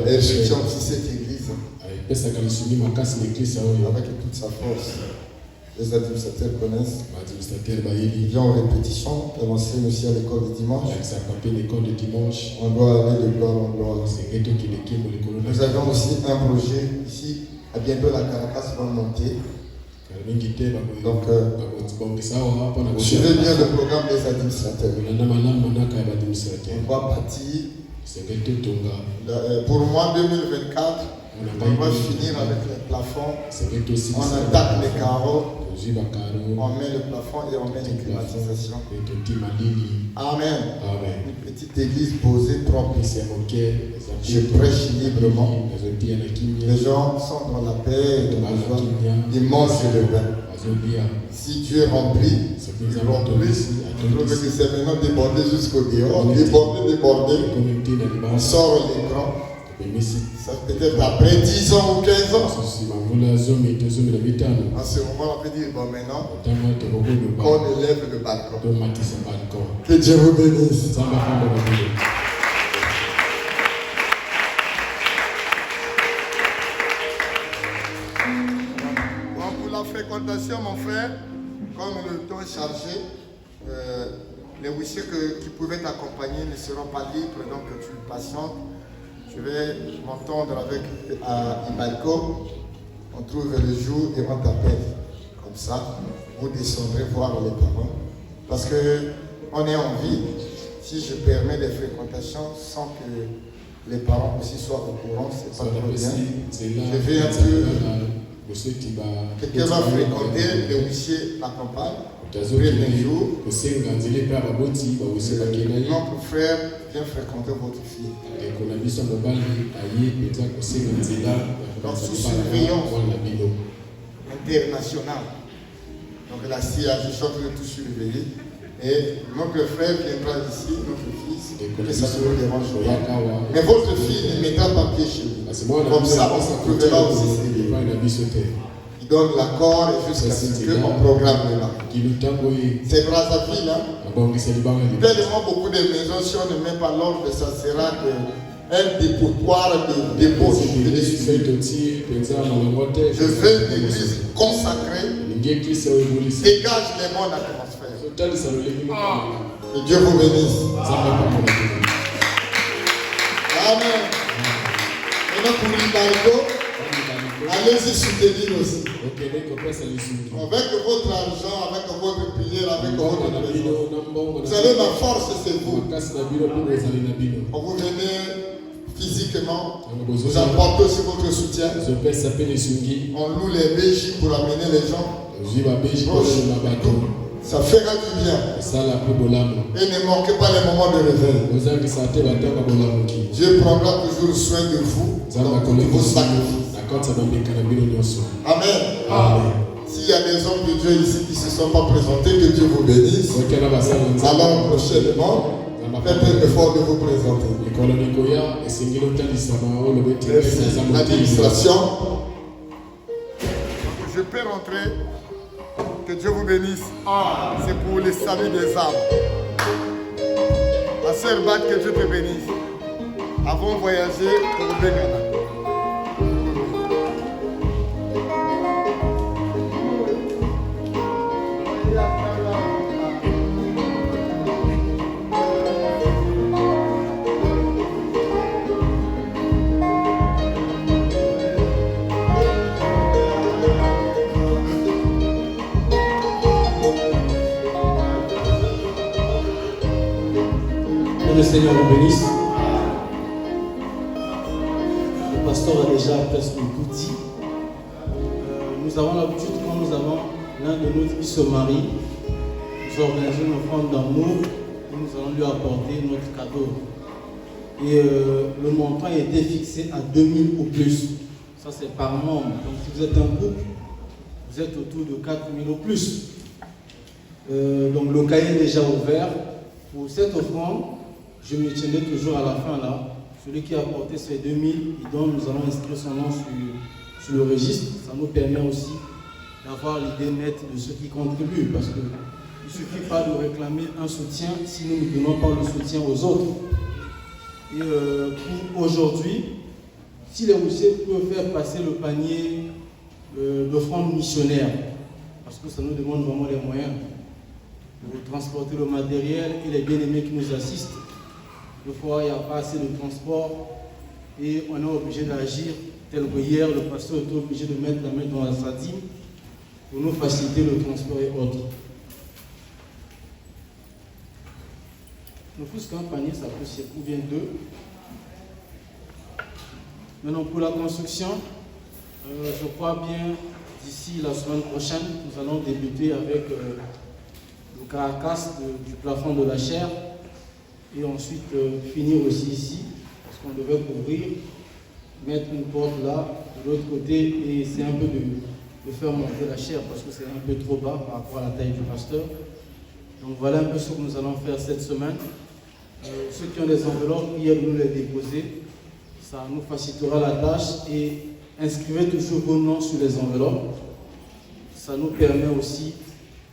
S1: Et je tiens aussi cette église avec toute sa force. Les administrateurs connaissent. Ils viennent aux répétitions. On enseigne aussi à l'école de dimanche. On doit aller de gloire en gloire. Nous avons aussi un projet ici. À bientôt la Caracas va monter. Donc, suivez bien le programme des administrateurs. On va bâtir. Pour moi, 2024, on va finir avec les plafonds. On attaque les carreaux. On met le plafond et on met les climatisations. Amen. Une petite église posée, propre. Je prêche librement. Les gens sont dans la paix et dans la joie. Ils mangent le pain. Si Dieu remplit, il remplit. C'est maintenant débordé jusqu'au dehors. Débordé. On sort l'écran. Ça peut-être après 10 ans ou 15 ans. À ce moment, on peut dire, bon maintenant, qu'on élève le balcon. Que Dieu vous bénisse. Bon, pour la fréquentation, mon frère, comme le temps est chargé, les huissiers qui pouvaient t'accompagner ne seront pas libres, donc tu patientes. Je vais m'entendre avec Ibalco. On trouve le jour et on t'appelle. Comme ça, vous descendrez voir les parents. Parce qu'on est en ville. Si je permets des fréquentations sans que les parents aussi soient au courant, c'est pas trop bien. Je vais un peu. Quelqu'un va fréquenter, le huissier l'accompagne. Premier jour, notre frère vient fréquenter votre fille. Donc sous surveillance internationale. Donc la CIA, je suis en train de tout surveiller. Et notre frère viendra ici, notre fils, que ça ne vous dérange pas. Mais votre fille ne mettra pas pied chez vous. Comme ça, on se trouvera aussi. Il donne l'accord et jusqu'à ce qu'on programme là. C'est Brazzaville, tellement beaucoup de maisons, si on ne met pas l'ordre, ça sera un dépotoir de débauche. Je veux une église consacrée, dégage les mondes atmosphères. Que Dieu vous bénisse. Amen. Maintenant pour l'Ibargo, allez-y soutenir aussi. Avec votre argent, avec votre prière, avec votre présence. Vous avez la force, c'est vous. Quand vous venez physiquement, vous apportez aussi votre soutien. On loue les régies pour amener les gens. Ça fera du bien. Et ne manquez pas les moments de réveil. Dieu prendra toujours soin de vous dans tous vos sacrifices. Amen. Amen. S'il y a des hommes de Dieu ici qui ne se sont pas présentés, que Dieu vous bénisse. Alors prochainement, faites un effort de vous présenter. Merci. L'administration. Je peux rentrer. Que Dieu vous bénisse. C'est pour le salut des âmes. Ma sœur Bat, que Dieu te bénisse. Avons voyagé pour le Bénin.
S3: Que le Seigneur vous bénisse. Le pasteur a déjà presque tout dit. Nous avons l'habitude, quand nous avons l'un de nous qui se marie, nous organisons une offrande d'amour et nous allons lui apporter notre cadeau. Et le montant a été fixé à 2000 ou plus. Ça, c'est par membre. Donc, si vous êtes un couple, vous êtes autour de 4000 ou plus. Donc, le cahier est déjà ouvert. Pour cette offrande, je me tiendrai toujours à la fin là. Celui qui a apporté ces 2000, nous allons inscrire son nom sur le registre. Ça nous permet aussi d'avoir l'idée nette de ceux qui contribuent. Parce qu'il ne suffit pas de réclamer un soutien si nous ne donnons pas le soutien aux autres. Et pour aujourd'hui, si les Roussiers peuvent faire passer le panier d'offrande missionnaire, parce que ça nous demande vraiment les moyens de transporter le matériel et les bien-aimés qui nous assistent. Des fois, il n'y a pas assez de transport et on est obligé d'agir tel que hier, le pasteur était obligé de mettre la main dans la sardine pour nous faciliter le transport et autres. Ne fût-ce qu'un panier, ça peut se couvrir deux. Maintenant, pour la construction, je crois bien d'ici la semaine prochaine, nous allons débuter avec le carcasse du plafond de la chaire et ensuite finir aussi ici, parce qu'on devait couvrir, mettre une porte là, de l'autre côté, et c'est un peu de faire monter la chaire parce que c'est un peu trop bas par rapport à la taille du pasteur. Donc voilà un peu ce que nous allons faire cette semaine. Ceux qui ont des enveloppes, hier nous les déposer, ça nous facilitera la tâche et inscrivez toujours vos noms sur les enveloppes. Ça nous permet aussi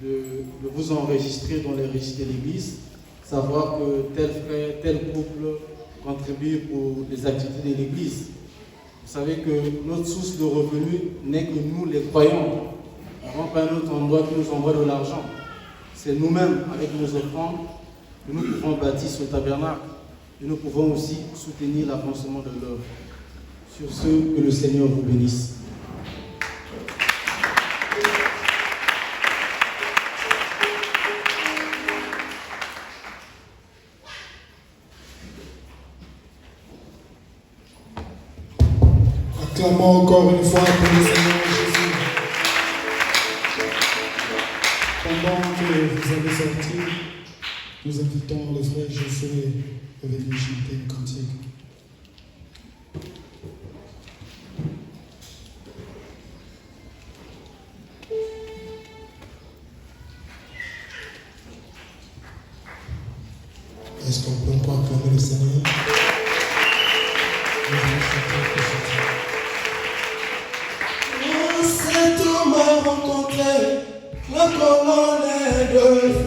S3: de vous enregistrer dans les registres de l'Église, savoir que tel frère, tel couple contribue pour les activités de l'Église. Vous savez que notre source de revenus n'est que nous, les croyants. Nous n'avons pas un autre endroit qui nous envoie de l'argent. C'est nous-mêmes, avec nos offrandes, que nous pouvons bâtir ce tabernacle. Et nous pouvons aussi soutenir l'avancement de l'œuvre. Sur ce, que le Seigneur vous bénisse.
S5: Acclamons encore une fois pour le Seigneur Jésus. Pendant que vous avez sorti, nous invitons le frère Josué à venir chanter une cantique. Est-ce qu'on peut encore acclamer le Seigneur? Cet homme a rencontré la colonne de